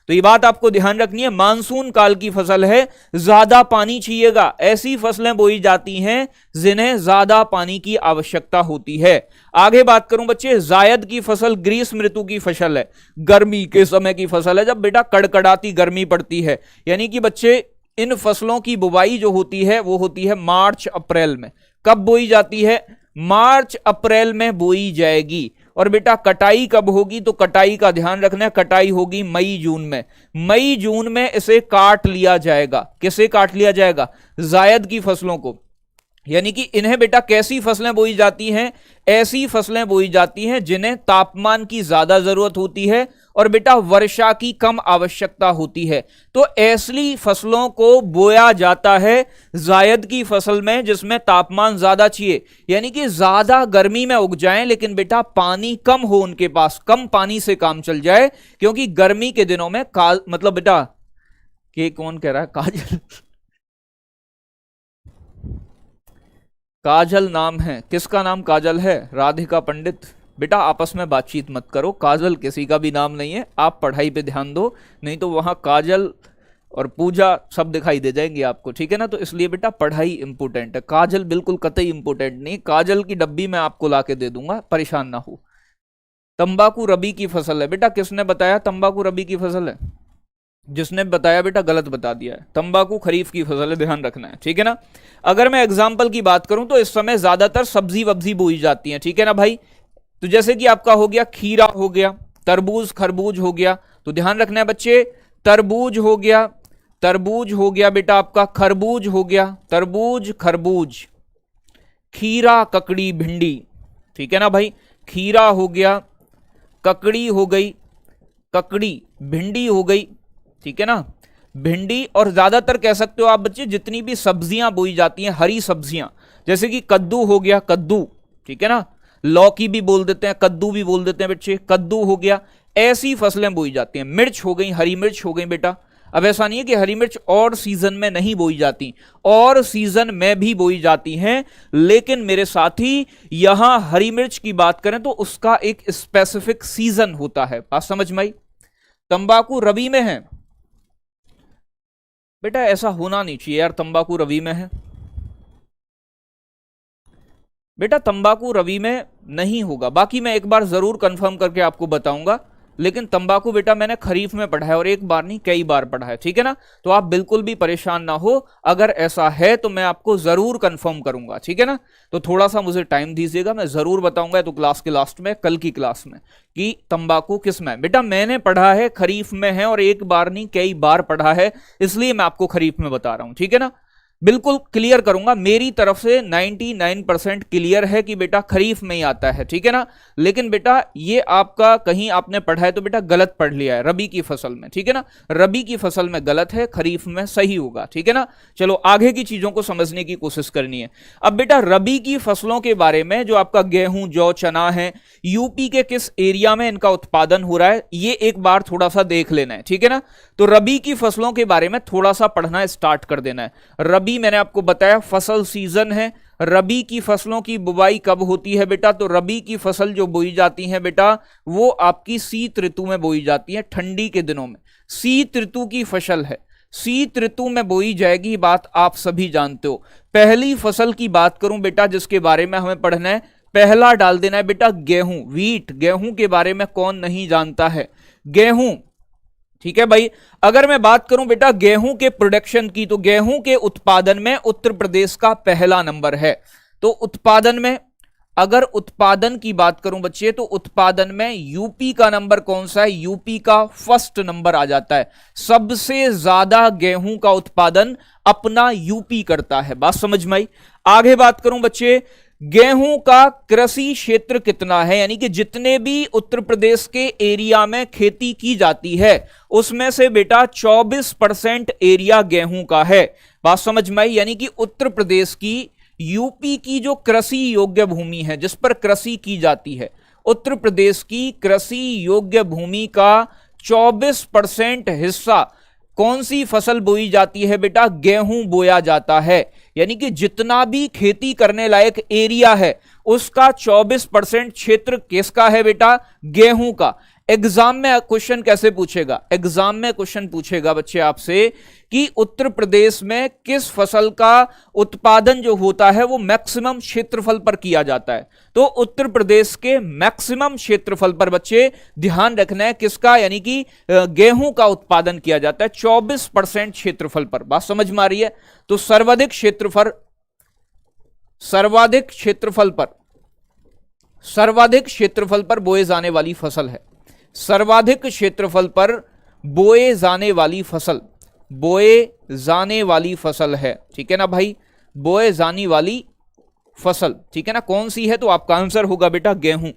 तो तो ये बात आपको ध्यान रखनी है, मानसून काल की फसल है, ज्यादा पानी चाहिएगा। ऐसी फसलें बोई जाती हैं जिन्हें ज्यादा पानी की आवश्यकता होती है। आगे बात करूं बच्चे, जायद की फसल ग्रीष्म ऋतु की फसल है, गर्मी के समय की फसल है, जब बेटा कड़कड़ाती गर्मी पड़ती है। यानी कि बच्चे इन फसलों की बुवाई जो होती है वो होती है मार्च अप्रैल में। कब बोई जाती है? मार्च अप्रैल में बोई जाएगी। और बेटा कटाई कब होगी? तो कटाई का ध्यान रखना है, कटाई होगी मई जून में। मई जून में इसे काट लिया जाएगा। किसे काट लिया जाएगा? जायद की फसलों को। यानी कि इन्हें बेटा कैसी फसलें बोई जाती हैं? ऐसी फसलें बोई जाती हैं जिन्हें तापमान की ज्यादा जरूरत होती है और बेटा वर्षा की कम आवश्यकता होती है। तो ऐसी फसलों को बोया जाता है जायद की फसल में जिसमें तापमान ज्यादा चाहिए, यानी कि ज्यादा गर्मी में उग जाएं लेकिन बेटा पानी कम हो उनके पास, कम पानी से काम चल जाए। क्योंकि गर्मी के दिनों में मतलब बेटा के कौन कह रहा है? काजल काजल नाम है। किसका नाम काजल है? राधिका पंडित। बेटा आपस में बातचीत मत करो, काजल किसी का भी नाम नहीं है। आप पढ़ाई पे ध्यान दो, नहीं तो वहां काजल और पूजा सब दिखाई दे जाएंगे आपको, ठीक है ना। तो इसलिए बेटा पढ़ाई इंपोर्टेंट है, काजल बिल्कुल कतई इंपोर्टेंट नहीं। काजल की डब्बी मैं आपको ला के दे दूंगा, परेशान ना हो। तंबाकू रबी की फसल है। बेटा किसने बताया तंबाकू रबी की फसल है? जिसने बताया बेटा गलत बता दिया है। तंबाकू खरीफ की फसल है, ध्यान रखना है, ठीक है ना। अगर मैं एग्जाम्पल की बात करूं तो इस समय ज्यादातर सब्जी वब्जी बोई जाती है, ठीक है ना भाई। तो जैसे कि आपका हो गया खीरा, हो गया तरबूज, खरबूज हो गया। तो ध्यान रखना है बच्चे, तरबूज हो गया, तरबूज हो गया बेटा आपका, खरबूज हो गया, तरबूज खरबूज, खीरा ककड़ी भिंडी, ठीक है ना भाई। खीरा हो गया, ककड़ी हो गई, ककड़ी भिंडी हो गई, ठीक है ना, भिंडी। और ज्यादातर कह सकते हो आप बच्चे जितनी भी सब्जियां बोई जाती हैं, हरी सब्जियां, जैसे कि कद्दू हो गया, कद्दू, ठीक है ना, लौकी भी बोल देते हैं, कद्दू भी बोल देते हैं बच्चे, कद्दू हो गया। ऐसी फसलें बोई जाती हैं। मिर्च हो गई, हरी मिर्च हो गई बेटा। अब ऐसा नहीं है कि हरी मिर्च और सीजन में नहीं बोई जाती, और सीजन में भी बोई जाती हैं, लेकिन मेरे साथी यहां हरी मिर्च की बात करें तो उसका एक स्पेसिफिक सीजन होता है। बात समझ में आई? तंबाकू रबी में है बेटा, ऐसा होना नहीं चाहिए यार, तंबाकू रबी में है बेटा, तंबाकू रबी में नहीं होगा। बाकी मैं एक बार जरूर कंफर्म करके आपको बताऊंगा, लेकिन तंबाकू बेटा मैंने खरीफ में पढ़ा है, और एक बार नहीं कई बार पढ़ा है, ठीक है ना। तो आप बिल्कुल भी परेशान ना हो, अगर ऐसा है तो मैं आपको जरूर कंफर्म करूंगा, ठीक है ना। तो थोड़ा सा मुझे टाइम दीजिएगा, मैं जरूर बताऊंगा, तो क्लास के लास्ट में, कल की क्लास में, कि तंबाकू किस में। बेटा मैंने पढ़ा है खरीफ में है, और एक बार नहीं कई बार पढ़ा है, इसलिए मैं आपको खरीफ में बता रहा हूं, ठीक है ना। बिल्कुल क्लियर करूंगा, मेरी तरफ से 99% क्लियर है कि बेटा खरीफ में ही आता है, ठीक है ना। लेकिन बेटा ये आपका कहीं आपने पढ़ा है तो बेटा गलत पढ़ लिया है, रबी की फसल में, ठीक है ना। रबी की फसल में गलत है, खरीफ में सही होगा, ठीक है ना। चलो आगे की चीजों को समझने की कोशिश करनी है। अब बेटा रबी की फसलों के बारे में, जो आपका गेहूं, जौ, चना है, यूपी के किस एरिया में इनका उत्पादन हो रहा है, ये एक बार थोड़ा सा देख लेना है, ठीक है ना। तो रबी की फसलों के बारे में थोड़ा सा पढ़ना स्टार्ट कर देना है। रबी मैंने आपको बताया फसल सीजन है। रबी की फसलों की बुवाई कब होती है बेटा? तो रबी की फसल जो बोई जाती है बेटा, वो आपकी शीत ऋतु में बोई जाती है, ठंडी के दिनों में। शीत ऋतु की फसल है, शीत ऋतु में बोई जाएगी, बात आप सभी जानते हो। पहली फसल की बात करूं बेटा जिसके बारे में हमें पढ़ना है, पहला डाल देना है बेटा गेहूं, वीट। गेहूं के बारे में कौन नहीं जानता है? गेहूं, ठीक है भाई। अगर मैं बात करूं बेटा गेहूं के प्रोडक्शन की, तो गेहूं के उत्पादन में उत्तर प्रदेश का पहला नंबर है। तो उत्पादन में, अगर उत्पादन की बात करूं बच्चे, तो उत्पादन में यूपी का नंबर कौन सा है? यूपी का फर्स्ट नंबर आ जाता है। सबसे ज्यादा गेहूं का उत्पादन अपना यूपी करता है। बात समझ में आई? आगे बात करूं बच्चे, गेहूं का कृषि क्षेत्र कितना है, यानी कि जितने भी उत्तर प्रदेश के एरिया में खेती की जाती है उसमें से बेटा 24% एरिया गेहूं का है। बात समझ में आई? यानी कि उत्तर प्रदेश की, यूपी की जो कृषि योग्य भूमि है जिस पर कृषि की जाती है, उत्तर प्रदेश की कृषि योग्य भूमि का 24% हिस्सा कौन सी फसल बोई जाती है बेटा? गेहूं बोया जाता है। यानी कि जितना भी खेती करने लायक एरिया है उसका 24% क्षेत्र किसका है बेटा? गेहूं का। एग्जाम में क्वेश्चन कैसे पूछेगा, एग्जाम में क्वेश्चन पूछेगा बच्चे आपसे कि उत्तर प्रदेश में किस फसल का उत्पादन जो होता है वो मैक्सिमम क्षेत्रफल पर किया जाता है। तो उत्तर प्रदेश के मैक्सिमम क्षेत्रफल पर बच्चे ध्यान रखना है किसका, यानी कि गेहूं का उत्पादन किया जाता है 24% क्षेत्रफल पर। बात समझ में आ रही है? तो सर्वाधिक क्षेत्रफल पर बोए जाने वाली फसल है, सर्वाधिक क्षेत्रफल पर बोए जाने वाली फसल है। ठीक है ना भाई, बोए जाने वाली फसल, ठीक है ना, कौन सी है? तो आपका आंसर होगा बेटा गेहूं।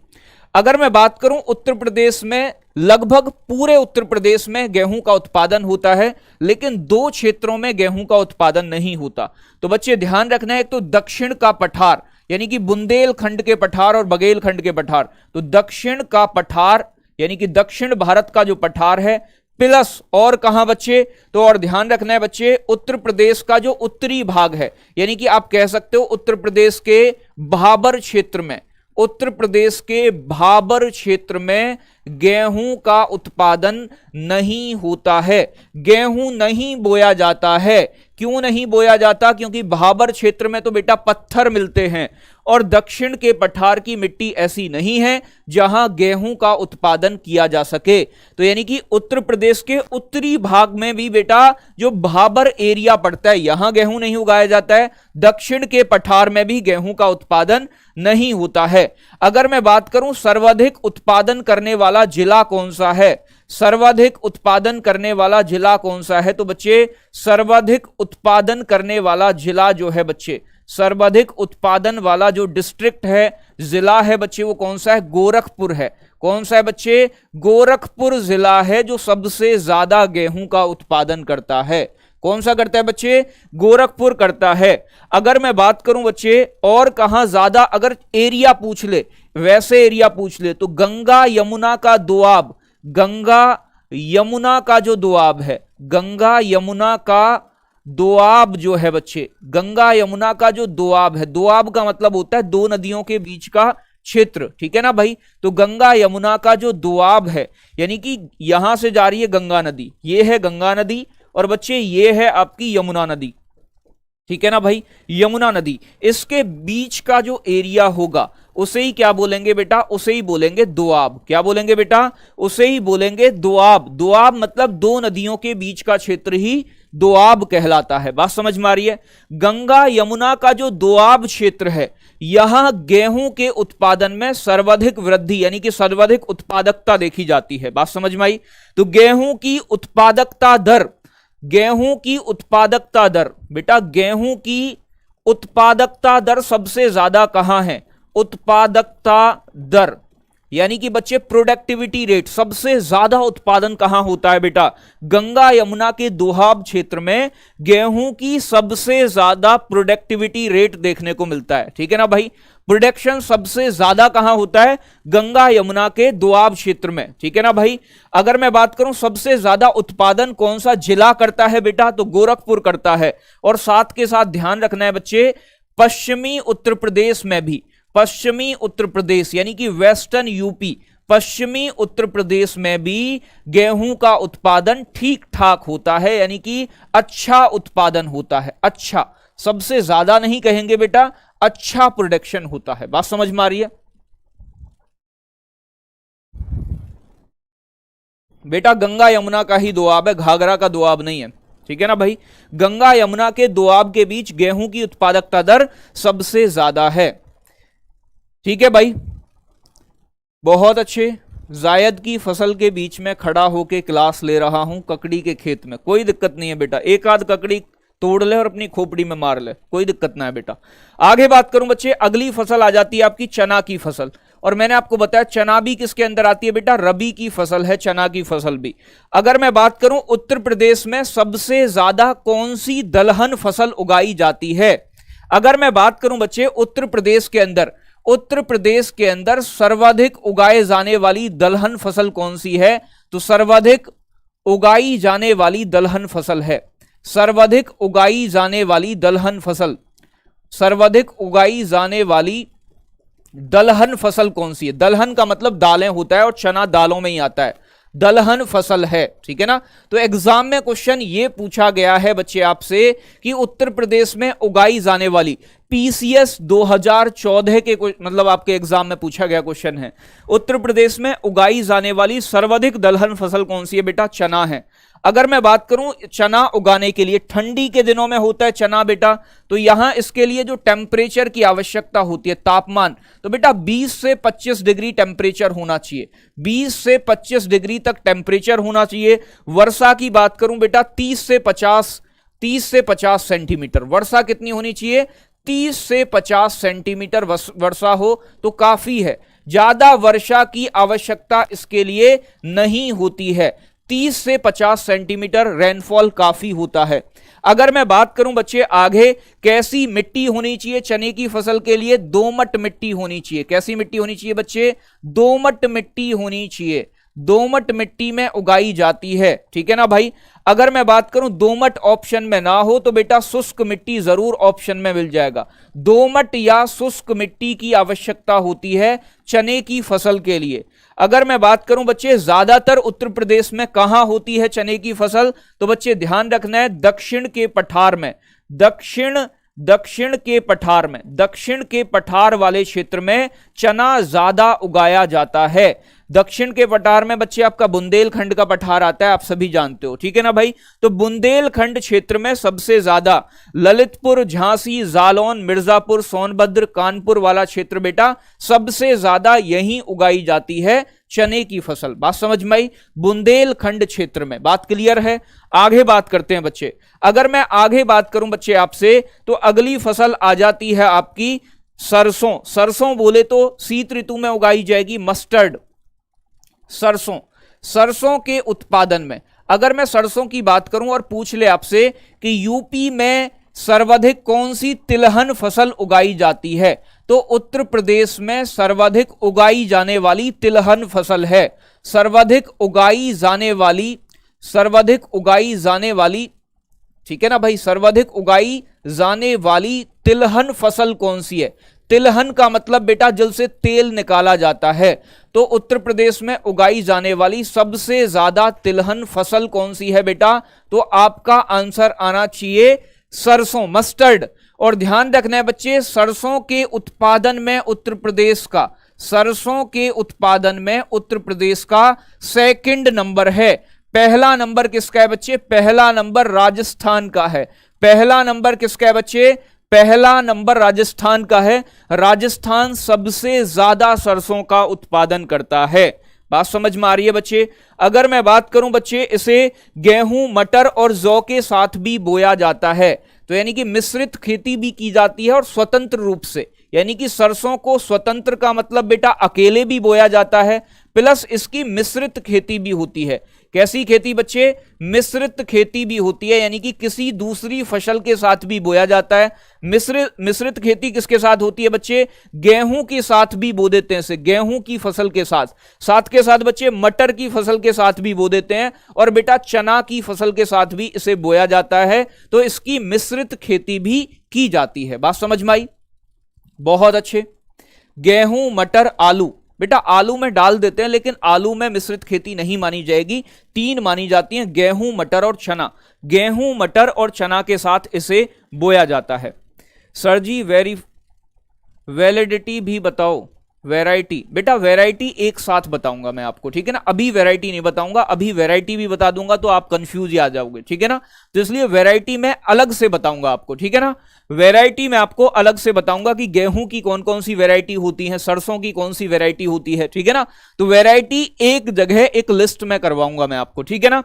अगर मैं बात करूं उत्तर प्रदेश में, लगभग पूरे उत्तर प्रदेश में गेहूं का उत्पादन होता है, लेकिन 2 क्षेत्रों में गेहूं का उत्पादन नहीं होता। तो बच्चे ध्यान रखना है, तो दक्षिण का पठार यानी कि बुंदेलखंड के पठार और बघेलखंड के पठार। तो दक्षिण का पठार यानी कि दक्षिण भारत का जो पठार है, प्लस और कहां बच्चे? तो और ध्यान रखना है बच्चे, उत्तर प्रदेश का जो उत्तरी भाग है, यानी कि आप कह सकते हो उत्तर प्रदेश के भाबर क्षेत्र में, उत्तर प्रदेश के भाबर क्षेत्र में गेहूं का उत्पादन नहीं होता है, गेहूं नहीं बोया जाता है। क्यों नहीं बोया जाता? क्योंकि भाबर क्षेत्र में तो बेटा पत्थर मिलते हैं और दक्षिण के पठार की मिट्टी ऐसी नहीं है जहां गेहूं का उत्पादन किया जा सके। तो यानी कि उत्तर प्रदेश के उत्तरी भाग में भी बेटा जो भाबर एरिया पड़ता है, यहां गेहूं नहीं उगाया जाता है, दक्षिण के पठार में भी गेहूं का उत्पादन नहीं होता है। अगर मैं बात करूं सर्वाधिक उत्पादन करने वाला जिला कौन सा है, सर्वाधिक उत्पादन करने वाला जिला कौन सा है? तो बच्चे सर्वाधिक उत्पादन करने वाला जिला जो है बच्चे, सर्वाधिक उत्पादन वाला जो डिस्ट्रिक्ट है, जिला है बच्चे, वो कौन सा है? गोरखपुर है। कौन सा है बच्चे? गोरखपुर जिला है जो सबसे ज्यादा गेहूं का उत्पादन करता है। कौन सा करता है बच्चे? गोरखपुर करता है। अगर मैं बात करूं बच्चे और कहां ज्यादा, अगर एरिया पूछ ले, वैसे एरिया पूछ ले, तो गंगा यमुना का दोआब, गंगा यमुना का जो दोआब है, गंगा यमुना का दोआब जो है बच्चे, गंगा यमुना का जो दोआब है, दोआब का मतलब होता है 2 नदियों के बीच का क्षेत्र। ठीक है ना भाई? तो गंगा यमुना का जो दोआब है, यानी कि यहां से जा रही है गंगा नदी, ये है गंगा नदी, और बच्चे ये है आपकी यमुना नदी। ठीक है ना भाई? यमुना नदी, इसके बीच का जो एरिया होगा उसे ही क्या बोलेंगे बेटा? उसे ही बोलेंगे दोआब। क्या बोलेंगे बेटा? उसे ही बोलेंगे दोआब। दोआब मतलब 2 नदियों के बीच का क्षेत्र ही दोआब कहलाता है। बात समझ में आ रही है? गंगा यमुना का जो दोआब क्षेत्र है, यहां गेहूं के उत्पादन में सर्वाधिक वृद्धि यानी कि सर्वाधिक उत्पादकता देखी जाती है। बात समझ में आई? तो गेहूं की उत्पादकता दर, गेहूं की उत्पादकता दर, बेटा गेहूं की उत्पादकता दर सबसे ज्यादा कहां है? उत्पादकता दर यानी कि बच्चे प्रोडक्टिविटी रेट, सबसे ज्यादा उत्पादन कहां होता है बेटा? गंगा यमुना के दोआब क्षेत्र में गेहूं की सबसे ज्यादा प्रोडक्टिविटी रेट देखने को मिलता है। ठीक है ना भाई? प्रोडक्शन सबसे ज्यादा कहां होता है? गंगा यमुना के दोआब क्षेत्र में। ठीक है ना भाई? अगर मैं बात करूं सबसे ज्यादा उत्पादन कौन सा जिला करता है बेटा? तो गोरखपुर करता है। और साथ के साथ ध्यान रखना है बच्चे, पश्चिमी उत्तर प्रदेश में भी, पश्चिमी उत्तर प्रदेश यानी कि वेस्टर्न यूपी, पश्चिमी उत्तर प्रदेश में भी गेहूं का उत्पादन ठीक ठाक होता है, यानी कि अच्छा उत्पादन होता है। अच्छा, सबसे ज्यादा नहीं कहेंगे बेटा, अच्छा प्रोडक्शन होता है। बात समझ में आ रही है? बेटा गंगा यमुना का ही दोआब है, घाघरा का दोआब नहीं है। ठीक है ना भाई? गंगा यमुना के दोआब के बीच गेहूं की उत्पादकता दर सबसे ज्यादा है। ठीक है भाई? बहुत अच्छे। जायद की फसल के बीच में खड़ा होके क्लास ले रहा हूं ककड़ी के खेत में, कोई दिक्कत नहीं है बेटा, एक आध ककड़ी तोड़ ले और अपनी खोपड़ी में मार ले, कोई दिक्कत ना है बेटा। आगे बात करूं बच्चे, अगली फसल आ जाती है आपकी चना की फसल। और मैंने आपको बताया चना भी किसके अंदर आती है बेटा? रबी की फसल है चना की फसल भी। अगर मैं बात करूं उत्तर प्रदेश में सबसे ज्यादा कौन सी दलहन फसल उगाई जाती है? अगर मैं बात करूं बच्चे उत्तर प्रदेश के अंदर, उत्तर प्रदेश के अंदर सर्वाधिक उगाए जाने वाली दलहन फसल कौन सी है? तो सर्वाधिक उगाई जाने वाली दलहन फसल है, सर्वाधिक उगाई जाने वाली दलहन फसल, सर्वाधिक उगाई जाने वाली दलहन फसल कौन सी है? दलहन का मतलब दालें होता है और चना दालों में ही आता है, दलहन फसल है, ठीक है ना। तो एग्जाम में क्वेश्चन ये पूछा गया है बच्चे आपसे कि उत्तर प्रदेश में उगाई जाने वाली, पीसीएस 2014 के मतलब आपके एग्जाम में पूछा गया क्वेश्चन है, उत्तर प्रदेश में उगाई जाने वाली सर्वाधिक दलहन फसल कौन सी है? बेटा चना है। अगर मैं बात करूं चना उगाने के लिए, ठंडी के दिनों में होता है चना बेटा, तो यहां इसके लिए जो टेम्परेचर की आवश्यकता होती है, तापमान, तो बेटा 20 से 25 डिग्री टेम्परेचर होना चाहिए, 20 से 25 डिग्री तक टेम्परेचर होना चाहिए। वर्षा की बात करूं बेटा 30 से 50 सेंटीमीटर वर्षा कितनी होनी चाहिए? 30 से 50 सेंटीमीटर वर्षा हो तो काफी है, ज्यादा वर्षा की आवश्यकता इसके लिए नहीं होती है, 30 से 50 सेंटीमीटर रेनफॉल काफी होता है। अगर मैं बात करूं बच्चे आगे, कैसी मिट्टी होनी चाहिए चने की फसल के लिए? दोमट मिट्टी होनी चाहिए। कैसी मिट्टी होनी चाहिए बच्चे? दोमट मिट्टी होनी चाहिए, दोमट मिट्टी में उगाई जाती है, ठीक है ना भाई। अगर मैं बात करूं दोमट ऑप्शन में ना हो तो बेटा शुष्क मिट्टी जरूर ऑप्शन में मिल जाएगा। दोमट या शुष्क मिट्टी की आवश्यकता होती है चने की फसल के लिए। अगर मैं बात करूं बच्चे ज्यादातर उत्तर प्रदेश में कहां होती है चने की फसल, तो बच्चे ध्यान रखना है दक्षिण के पठार में, दक्षिण के पठार वाले क्षेत्र में चना ज्यादा उगाया जाता है। दक्षिण के पठार में बच्चे आपका बुंदेलखंड का पठार आता है, आप सभी जानते हो, ठीक है ना भाई। तो बुंदेलखंड क्षेत्र में सबसे ज्यादा ललितपुर, झांसी, जालौन, मिर्जापुर, सोनभद्र, कानपुर वाला क्षेत्र बेटा सबसे ज्यादा यहीं उगाई जाती है चने की फसल। बात समझ में आई? बुंदेलखंड क्षेत्र में। बात क्लियर है? आगे बात करते हैं बच्चे। अगर मैं आगे बात करूं बच्चे आपसे, तो अगली फसल आ जाती है आपकी सरसों। सरसों बोले तो शीत ऋतु में उगाई जाएगी। मस्टर्ड, सरसों के उत्पादन में अगर मैं सरसों की बात करूं और पूछ ले आपसे कि यूपी में सर्वाधिक कौन सी तिलहन फसल उगाई जाती है, तो उत्तर प्रदेश में सर्वाधिक उगाई जाने वाली तिलहन फसल है। सर्वाधिक उगाई जाने वाली, ठीक है ना भाई, सर्वाधिक उगाई जाने वाली तिलहन फसल कौन सी है? तिलहन का मतलब बेटा जल से तेल निकाला जाता है, तो उत्तर प्रदेश में उगाई जाने वाली सबसे ज्यादा तिलहन फसल कौन सी है बेटा? तो आपका आंसर आना चाहिए सरसों, मस्टर्ड। और ध्यान रखना है बच्चे, सरसों के उत्पादन में उत्तर प्रदेश का सेकंड नंबर है। पहला नंबर किसका है बच्चे? पहला नंबर राजस्थान का है। पहला नंबर किसका है बच्चे? पहला नंबर राजस्थान का है। राजस्थान सबसे ज्यादा सरसों का उत्पादन करता है। बात समझ में आ रही है बच्चे? अगर मैं बात करूं बच्चे, इसे गेहूं, मटर और जौ के साथ भी बोया जाता है, तो यानी कि मिश्रित खेती भी की जाती है और स्वतंत्र रूप से, यानी कि सरसों को स्वतंत्र का मतलब बेटा अकेले भी बोया जाता है, प्लस इसकी मिश्रित खेती भी होती है। कैसी खेती बच्चे? मिश्रित खेती भी होती है, यानी कि किसी दूसरी फसल के साथ भी बोया जाता है। मिश्रित खेती किसके साथ होती है बच्चे? गेहूं के साथ भी बो देते हैं इसे, गेहूं की फसल के साथ के साथ बच्चे मटर की फसल के साथ भी बो देते हैं, और बेटा चना की फसल के साथ भी इसे बोया जाता है, तो इसकी मिश्रित खेती भी की जाती है। बात समझ में आई? बहुत अच्छे। गेहूं, मटर, आलू, बेटा आलू में डाल देते हैं, लेकिन आलू में मिश्रित खेती नहीं मानी जाएगी, 3 मानी जाती हैं, गेहूं, मटर और चना। गेहूं, मटर और चना के साथ इसे बोया जाता है। सर जी वैलिडिटी भी बताओ। वैरायटी, बेटा वैरायटी एक साथ बताऊंगा मैं आपको, ठीक है ना, अभी वैरायटी नहीं बताऊंगा, अभी वैरायटी भी बता दूंगा तो आप कंफ्यूज ही आ जाओगे, ठीक है ना। तो इसलिए वैरायटी मैं अलग से बताऊंगा आपको, ठीक है ना। वैरायटी में आपको अलग से बताऊंगा कि गेहूं की कौन कौन सी वैरायटी होती है, सरसों की कौन सी वैरायटी होती है, ठीक है ना। तो वैरायटी एक जगह एक लिस्ट में करवाऊंगा मैं आपको, ठीक है ना।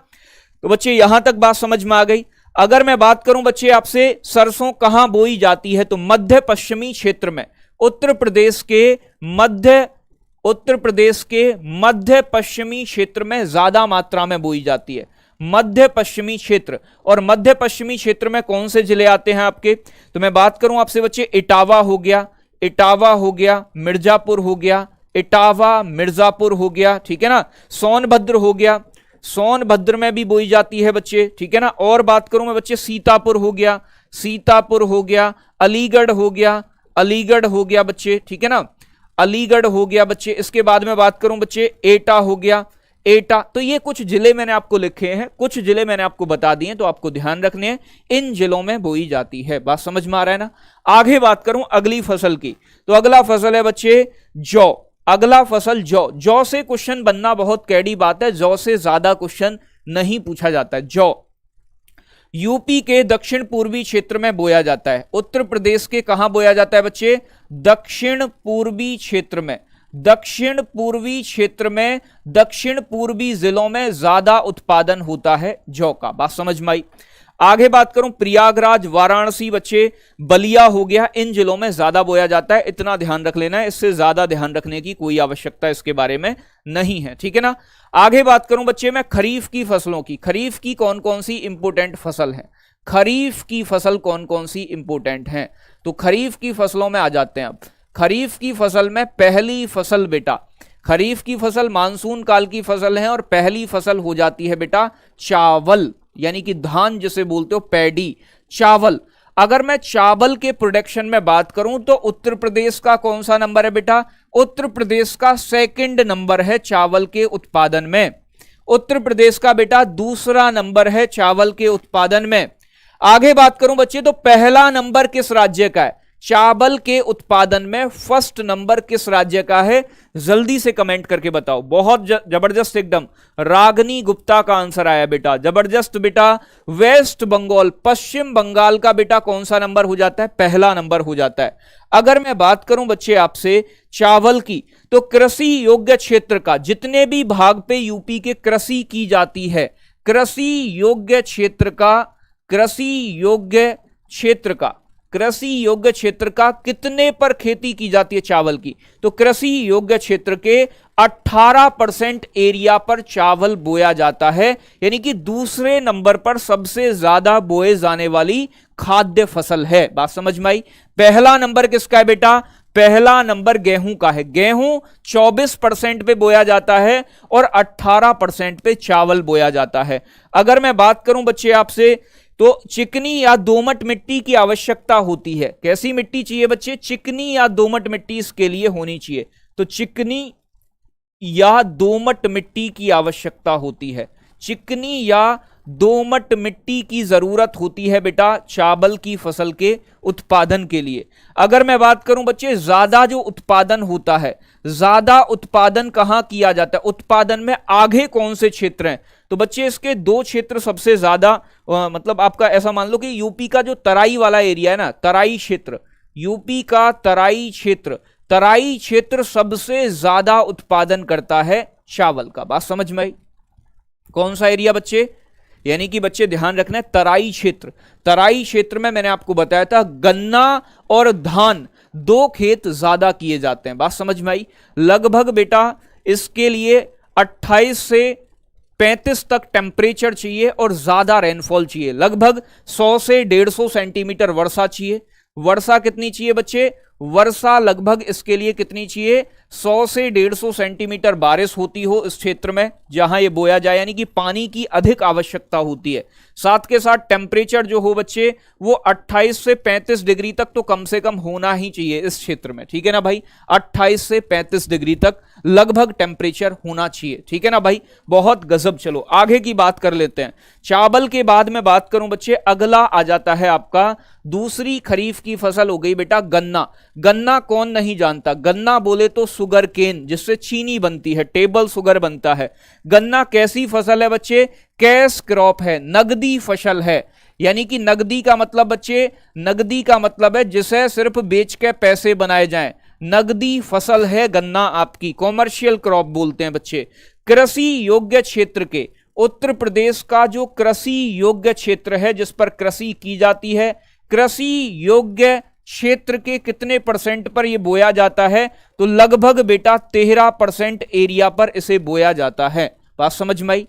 तो बच्चे यहां तक बात समझ में आ गई। अगर मैं बात करूं बच्चे आपसे, सरसों कहां बोई जाती है, तो मध्य पश्चिमी क्षेत्र में, उत्तर प्रदेश के मध्य पश्चिमी क्षेत्र में ज्यादा मात्रा में बोई जाती है। मध्य पश्चिमी क्षेत्र, और मध्य पश्चिमी क्षेत्र में कौन से जिले आते हैं आपके? तो मैं बात करूं आपसे बच्चे, इटावा हो गया, मिर्जापुर हो गया, इटावा मिर्जापुर हो गया, ठीक है ना। सोनभद्र हो गया, सोनभद्र में भी बोई जाती है बच्चे, ठीक है ना। और बात करूं मैं बच्चे, सीतापुर हो गया, अलीगढ़ हो गया बच्चे, ठीक है ना। अलीगढ़ हो गया बच्चे, इसके बाद में बात करूं बच्चे एटा हो गया, एटा। तो ये कुछ जिले मैंने आपको लिखे हैं, कुछ जिले मैंने आपको बता दिए, तो आपको ध्यान रखने हैं, इन जिलों में बोई जाती है। बात समझ में आ रहा है ना। आगे बात करूं अगली फसल की, तो अगला फसल है बच्चे जौ। अगला फसल जौ। जौ से क्वेश्चन बनना बहुत कैडी बात है, जौ से ज्यादा क्वेश्चन नहीं पूछा जाता है। जौ यूपी के दक्षिण पूर्वी क्षेत्र में बोया जाता है। उत्तर प्रदेश के कहां बोया जाता है बच्चे? दक्षिण पूर्वी क्षेत्र में। दक्षिण पूर्वी क्षेत्र में, दक्षिण पूर्वी जिलों में ज्यादा उत्पादन होता है जौ का। बात समझ में आई। आगे बात करूं प्रयागराज, वाराणसी बच्चे, बलिया हो गया, इन जिलों में ज्यादा बोया जाता है। इतना ध्यान रख लेना है, इससे ज्यादा ध्यान रखने की कोई आवश्यकता इसके बारे में नहीं है, ठीक है ना। आगे बात करूं बच्चे मैं खरीफ की फसलों की। खरीफ की कौन कौन सी इंपोर्टेंट फसल है? खरीफ की फसल कौन कौन सी इंपोर्टेंट है? तो खरीफ की फसलों में आ जाते हैं अब। खरीफ की फसल में पहली फसल बेटा, खरीफ की फसल मानसून काल की फसल है और पहली फसल हो जाती है बेटा चावल, यानी कि धान जिसे बोलते हो, पैडी, चावल। अगर मैं चावल के प्रोडक्शन में बात करूं तो उत्तर प्रदेश का कौन सा नंबर है बेटा? उत्तर प्रदेश का सेकंड नंबर है चावल के उत्पादन में। उत्तर प्रदेश का बेटा दूसरा नंबर है चावल के उत्पादन में। आगे बात करूं बच्चे तो पहला नंबर किस राज्य का है? चावल के उत्पादन में फर्स्ट नंबर किस राज्य का है? जल्दी से कमेंट करके बताओ। बहुत जबरदस्त एकदम, रागनी गुप्ता का आंसर आया बेटा, जबरदस्त बेटा। वेस्ट बंगाल, पश्चिम बंगाल का बेटा कौन सा नंबर हो जाता है? पहला नंबर हो जाता है। अगर मैं बात करूं बच्चे आपसे चावल की, तो कृषि योग्य क्षेत्र का, जितने भी भाग पे यूपी के कृषि की जाती है, कृषि योग्य क्षेत्र का, कृषि योग्य क्षेत्र का, कृषि योग्य क्षेत्र का कितने पर खेती की जाती है चावल की? तो कृषि योग्य क्षेत्र के 18% एरिया पर चावल बोया जाता है, यानी कि दूसरे नंबर पर सबसे ज्यादा बोए जाने वाली खाद्य फसल है। बात समझ में आई। पहला नंबर किसका है बेटा? पहला नंबर गेहूं का है। गेहूं 24% पे बोया जाता है और 18% पे चावल बोया जाता है। अगर मैं बात करूं बच्चे आपसे तो चिकनी या दोमट मिट्टी की आवश्यकता होती है। कैसी मिट्टी चाहिए बच्चे? चिकनी या दोमट मिट्टी इसके लिए होनी चाहिए। तो चिकनी या दोमट मिट्टी की आवश्यकता होती है। चिकनी या दोमट मिट्टी की जरूरत होती है बेटा चावल की फसल के उत्पादन के लिए। अगर मैं बात करूं बच्चे ज्यादा जो उत्पादन होता है, ज्यादा उत्पादन कहां किया जाता है? उत्पादन में आगे कौन से क्षेत्र हैं? तो बच्चे इसके दो क्षेत्र सबसे ज्यादा, मतलब आपका ऐसा मान लो कि यूपी का जो तराई वाला एरिया है ना, तराई क्षेत्र, यूपी का तराई क्षेत्र, तराई क्षेत्र सबसे ज्यादा उत्पादन करता है चावल का। बात समझ में आई। कौन सा एरिया बच्चे? यानी कि बच्चे ध्यान रखना है तराई क्षेत्र। तराई क्षेत्र में मैंने आपको बताया था गन्ना और धान दो खेत ज्यादा किए जाते हैं। बात समझ में आई। लगभग बेटा इसके लिए 28 से 35 तक टेम्परेचर चाहिए और ज्यादा रेनफॉल चाहिए। लगभग 100 से 150 सेंटीमीटर वर्षा चाहिए। वर्षा कितनी चाहिए बच्चे? वर्षा लगभग इसके लिए कितनी चाहिए? 100 से 150 सेंटीमीटर बारिश होती हो इस क्षेत्र में जहां ये बोया जाए, यानी कि पानी की अधिक आवश्यकता होती है। साथ के साथ टेम्परेचर जो हो बच्चे वो 28 से 35 डिग्री तक तो कम से कम होना ही चाहिए इस क्षेत्र में, ठीक है ना भाई। 28 से 35 डिग्री तक लगभग टेम्परेचर होना चाहिए, ठीक है ना भाई। बहुत गजब। चलो आगे की बात कर लेते हैं। चावल के बाद में बात करूं बच्चे, अगला आ जाता है आपका दूसरी खरीफ की फसल हो गई बेटा गन्ना। गन्ना कौन नहीं जानता? गन्ना बोले तो सुगर केन, जिससे चीनी बनती है, टेबल शुगर बनता है। गन्ना कैसी फसल है बच्चे? कैश क्रॉप है, नगदी फसल है। यानी कि नगदी का मतलब बच्चे, नगदी का मतलब है जिसे सिर्फ बेच के पैसे बनाए जाएं। नगदी फसल है गन्ना आपकी, कॉमर्शियल क्रॉप बोलते हैं बच्चे। कृषि योग्य क्षेत्र के, उत्तर प्रदेश का जो कृषि योग्य क्षेत्र है जिस पर कृषि की जाती है, कृषि योग्य क्षेत्र के कितने परसेंट पर यह बोया जाता है? तो लगभग बेटा 13% एरिया पर इसे बोया जाता है। बात समझ में आई।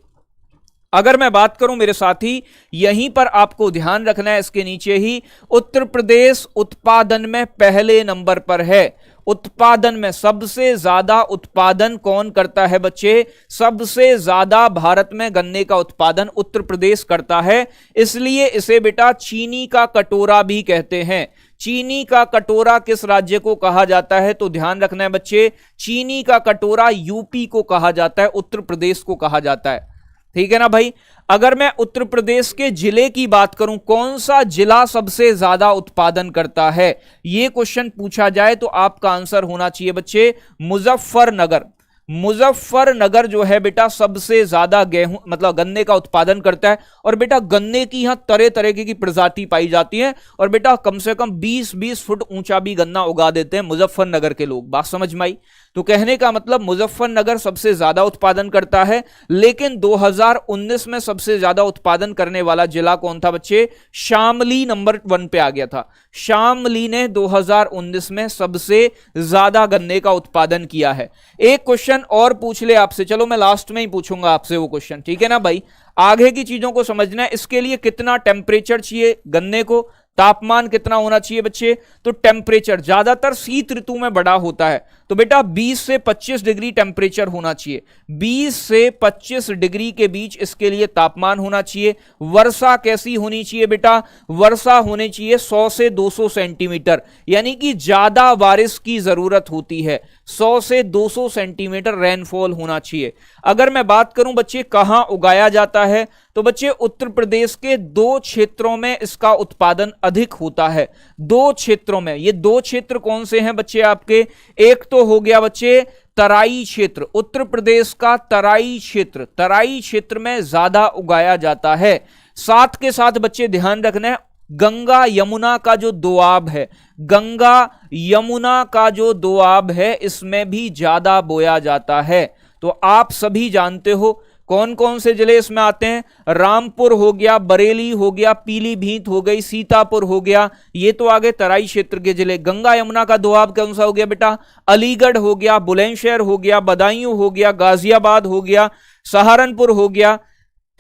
अगर मैं बात करूं मेरे साथी, यहीं पर आपको ध्यान रखना है, इसके नीचे ही उत्तर प्रदेश उत्पादन में पहले नंबर पर है। उत्पादन में सबसे ज्यादा उत्पादन कौन करता है बच्चे? सबसे ज्यादा भारत में गन्ने का उत्पादन उत्तर प्रदेश करता है, इसलिए इसे बेटा चीनी का कटोरा भी कहते हैं। चीनी का कटोरा किस राज्य को कहा जाता है? तो ध्यान रखना है बच्चे, चीनी का कटोरा यूपी को कहा जाता है, उत्तर प्रदेश को कहा जाता है। ठीक है ना भाई। अगर मैं उत्तर प्रदेश के जिले की बात करूं, कौन सा जिला सबसे ज्यादा उत्पादन करता है, यह क्वेश्चन पूछा जाए तो आपका आंसर होना चाहिए बच्चे मुजफ्फरनगर। मुजफ्फरनगर जो है बेटा सबसे ज्यादा गेहूं मतलब गन्ने का उत्पादन करता है। और बेटा गन्ने की यहां तरह तरह की प्रजाति पाई जाती है, और बेटा कम से कम 20-20 फुट ऊंचा भी गन्ना उगा देते हैं मुजफ्फरनगर के लोग। बात समझ में आई? तो कहने का मतलब मुजफ्फरनगर सबसे ज्यादा उत्पादन करता है। लेकिन 2019 में सबसे ज्यादा उत्पादन करने वाला जिला कौन था बच्चे? शामली नंबर 1 पे आ गया था। शामली ने 2019 में सबसे ज्यादा गन्ने का उत्पादन किया है। एक क्वेश्चन और पूछ ले आपसे, चलो मैं लास्ट में ही पूछूंगा आपसे वो क्वेश्चन, ठीक है ना भाई। आगे की चीजों को समझना है। इसके लिए कितना टेम्परेचर चाहिए गन्ने को, तापमान कितना होना चाहिए बच्चे? तो टेम्परेचर ज्यादातर शीत ऋतु में बड़ा होता है, तो बेटा 20 से 25 डिग्री टेम्परेचर होना चाहिए। 20 से 25 डिग्री के बीच इसके लिए तापमान होना चाहिए। वर्षा कैसी होनी चाहिए बेटा? वर्षा होनी चाहिए 100 से 200 सेंटीमीटर, यानी कि ज्यादा बारिश की जरूरत होती है। 100 से 200 सेंटीमीटर रेनफॉल होना चाहिए। अगर मैं बात करूं बच्चे कहां उगाया जाता है, तो बच्चे उत्तर प्रदेश के 2 क्षेत्रों में इसका उत्पादन अधिक होता है। 2 क्षेत्रों में, ये 2 क्षेत्र कौन से हैं बच्चे आपके? एक तो हो गया बच्चे तराई क्षेत्र, उत्तर प्रदेश का तराई क्षेत्र, तराई क्षेत्र में ज्यादा उगाया जाता है। साथ के साथ बच्चे ध्यान रखना है गंगा यमुना का जो दोआब है, गंगा यमुना का जो दोआब है इसमें भी ज्यादा बोया जाता है। तो आप सभी जानते हो कौन कौन से जिले इसमें आते हैं? रामपुर हो गया, बरेली हो गया, पीलीभीत हो गई, सीतापुर हो गया, ये तो आगे तराई क्षेत्र के जिले। गंगा यमुना का दोआब कौन सा हो गया बेटा? अलीगढ़ हो गया, बुलंदशहर हो गया, बदायूं हो गया, गाजियाबाद हो गया, सहारनपुर हो गया,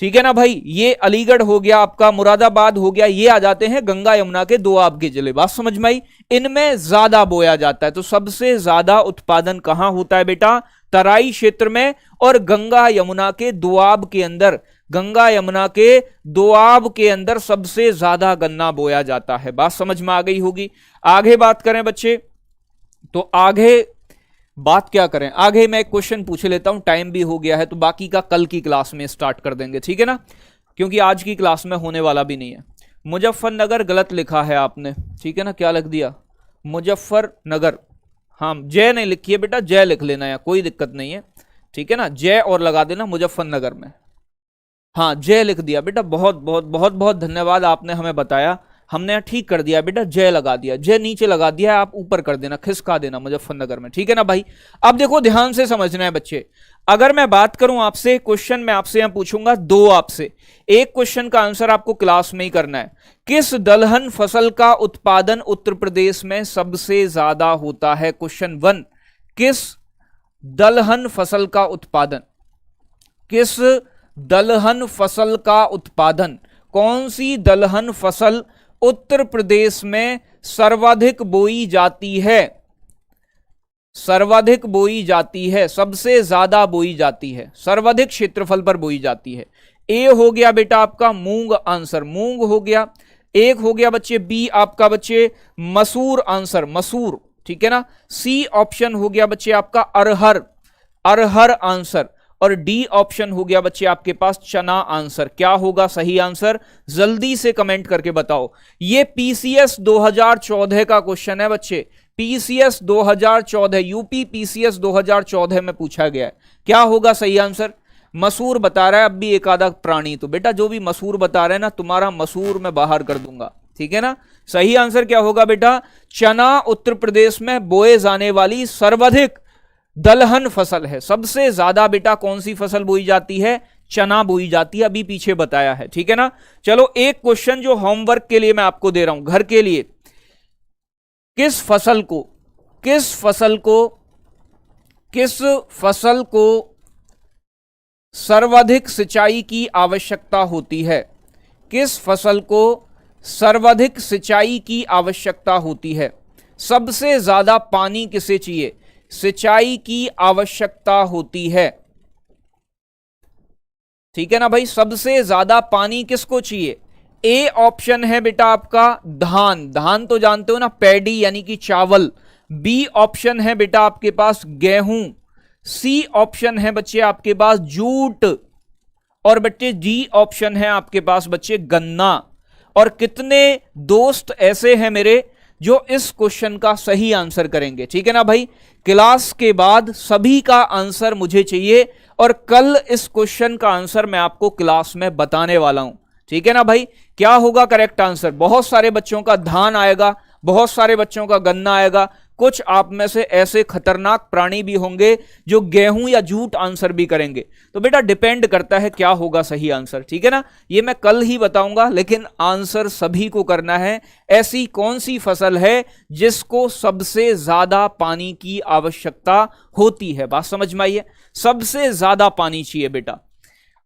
ठीक है ना भाई। ये अलीगढ़ हो गया आपका, मुरादाबाद हो गया, ये आ जाते हैं गंगा यमुना के दोआब के जिले। बात समझ में आई? इनमें ज्यादा बोया जाता है। तो सबसे ज्यादा उत्पादन कहां होता है बेटा? तराई क्षेत्र में और गंगा यमुना के दोआब के अंदर। गंगा यमुना के दोआब के अंदर सबसे ज्यादा गन्ना बोया जाता है। बात समझ में आ गई होगी। आगे बात करें बच्चे, तो आगे बात क्या करें? आगे मैं एक क्वेश्चन पूछ लेता हूं, टाइम भी हो गया है, तो बाकी का कल की क्लास में स्टार्ट कर देंगे, ठीक है ना, क्योंकि आज की क्लास में होने वाला भी नहीं है। मुजफ्फरनगर गलत लिखा है आपने, ठीक है ना, क्या लिख दिया? मुजफ्फरनगर। हाँ, जय नहीं लिखिए बेटा, जय लिख लेना या कोई दिक्कत नहीं है, ठीक है ना, जय और लगा देना मुजफ्फरनगर में। हाँ, जय लिख दिया बेटा, बहुत बहुत बहुत बहुत धन्यवाद, आपने हमें बताया, हमने ठीक कर दिया बेटा, जय लगा दिया, जय नीचे लगा दिया, आप ऊपर कर देना, खिसका देना मुजफ्फरनगर में, ठीक है ना भाई। अब देखो ध्यान से समझना है बच्चे। अगर मैं बात करूं आपसे, क्वेश्चन मैं आपसे यहां पूछूंगा 2 आपसे, एक क्वेश्चन का आंसर आपको क्लास में ही करना है। किस दलहन फसल का उत्पादन उत्तर प्रदेश में सबसे ज्यादा होता है? क्वेश्चन 1, किस दलहन फसल का उत्पादन, किस दलहन फसल का उत्पादन, कौन सी दलहन फसल उत्तर प्रदेश में सर्वाधिक बोई जाती है? सर्वाधिक बोई जाती है, सबसे ज्यादा बोई जाती है, सर्वाधिक क्षेत्रफल पर बोई जाती है। ए हो गया बेटा आपका मूंग, आंसर मूंग हो गया। एक हो गया बच्चे बी आपका बच्चे मसूर, आंसर मसूर, ठीक है ना। सी ऑप्शन हो गया बच्चे आपका अरहर, अरहर आंसर। और डी ऑप्शन हो गया बच्चे आपके पास चना, आंसर। क्या होगा सही आंसर? जल्दी से कमेंट करके बताओ। ये पीसीएस 2014 का क्वेश्चन है बच्चे, पीसीएस 2014, यूपी पीसीएस 2014 में पूछा गया है। क्या होगा सही आंसर? मसूर बता रहा है, अब भी एक आधा प्राणी, तो बेटा जो भी मसूर बता रहे हैं ना, तुम्हारा मसूर मैं बाहर कर दूंगा, ठीक है ना। सही आंसर क्या होगा बेटा? चना उत्तर प्रदेश में बोए जाने वाली सर्वाधिक दलहन फसल है। सबसे ज्यादा बेटा कौन सी फसल बोई जाती है? चना बोई जाती है, अभी पीछे बताया है, ठीक है ना। चलो एक क्वेश्चन जो होमवर्क के लिए मैं आपको दे रहा हूं घर के लिए, किस फसल को, किस फसल को, किस फसल को सर्वाधिक सिंचाई की आवश्यकता होती है? किस फसल को सर्वाधिक सिंचाई की आवश्यकता होती है? सबसे ज्यादा पानी किसे चाहिए? सिंचाई की आवश्यकता होती है, ठीक है ना भाई। सबसे ज्यादा पानी किसको चाहिए? ए ऑप्शन है बेटा आपका धान, धान तो जानते हो ना, पैडी यानी कि चावल। बी ऑप्शन है बेटा आपके पास गेहूं। सी ऑप्शन है बच्चे आपके पास जूट। और बच्चे डी ऑप्शन है आपके पास बच्चे गन्ना। और कितने दोस्त ऐसे हैं मेरे जो इस क्वेश्चन का सही आंसर करेंगे? ठीक है ना भाई, क्लास के बाद सभी का आंसर मुझे चाहिए और कल इस क्वेश्चन का आंसर मैं आपको क्लास में बताने वाला हूं। ठीक है ना भाई, क्या होगा करेक्ट आंसर? बहुत सारे बच्चों का धान आएगा, बहुत सारे बच्चों का गन्ना आएगा, कुछ आप में से ऐसे खतरनाक प्राणी भी होंगे जो गेहूं या जूट आंसर भी करेंगे। तो बेटा डिपेंड करता है क्या होगा सही आंसर। ठीक है ना, ये मैं कल ही बताऊंगा, लेकिन आंसर सभी को करना है। ऐसी कौन सी फसल है जिसको सबसे ज्यादा पानी की आवश्यकता होती है? बात समझ में आई है? सबसे ज्यादा पानी चाहिए बेटा।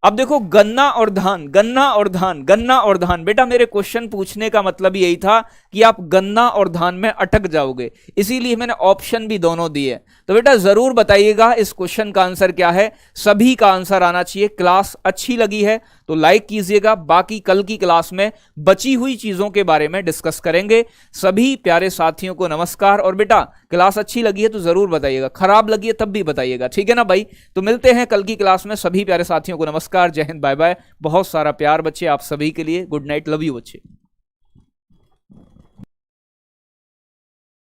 अब देखो गन्ना और धान, गन्ना और धान, गन्ना और धान। बेटा मेरे क्वेश्चन पूछने का मतलब यही था कि आप गन्ना और धान में अटक जाओगे, इसीलिए मैंने ऑप्शन भी दोनों दिए। तो बेटा जरूर बताइएगा इस क्वेश्चन का आंसर क्या है, सभी का आंसर आना चाहिए। क्लास अच्छी लगी है तो लाइक कीजिएगा, बाकी कल की क्लास में बची हुई चीजों के बारे में डिस्कस करेंगे। सभी प्यारे साथियों को नमस्कार। और बेटा क्लास अच्छी लगी है तो जरूर बताइएगा, खराब लगी है तब भी बताइएगा। ठीक है ना भाई, तो मिलते हैं कल की क्लास में। सभी प्यारे साथियों को नमस्कार, जय हिंद, बाय बाय। बहुत सारा प्यार बच्चे आप सभी के लिए। गुड नाइट, लव यू बच्चे।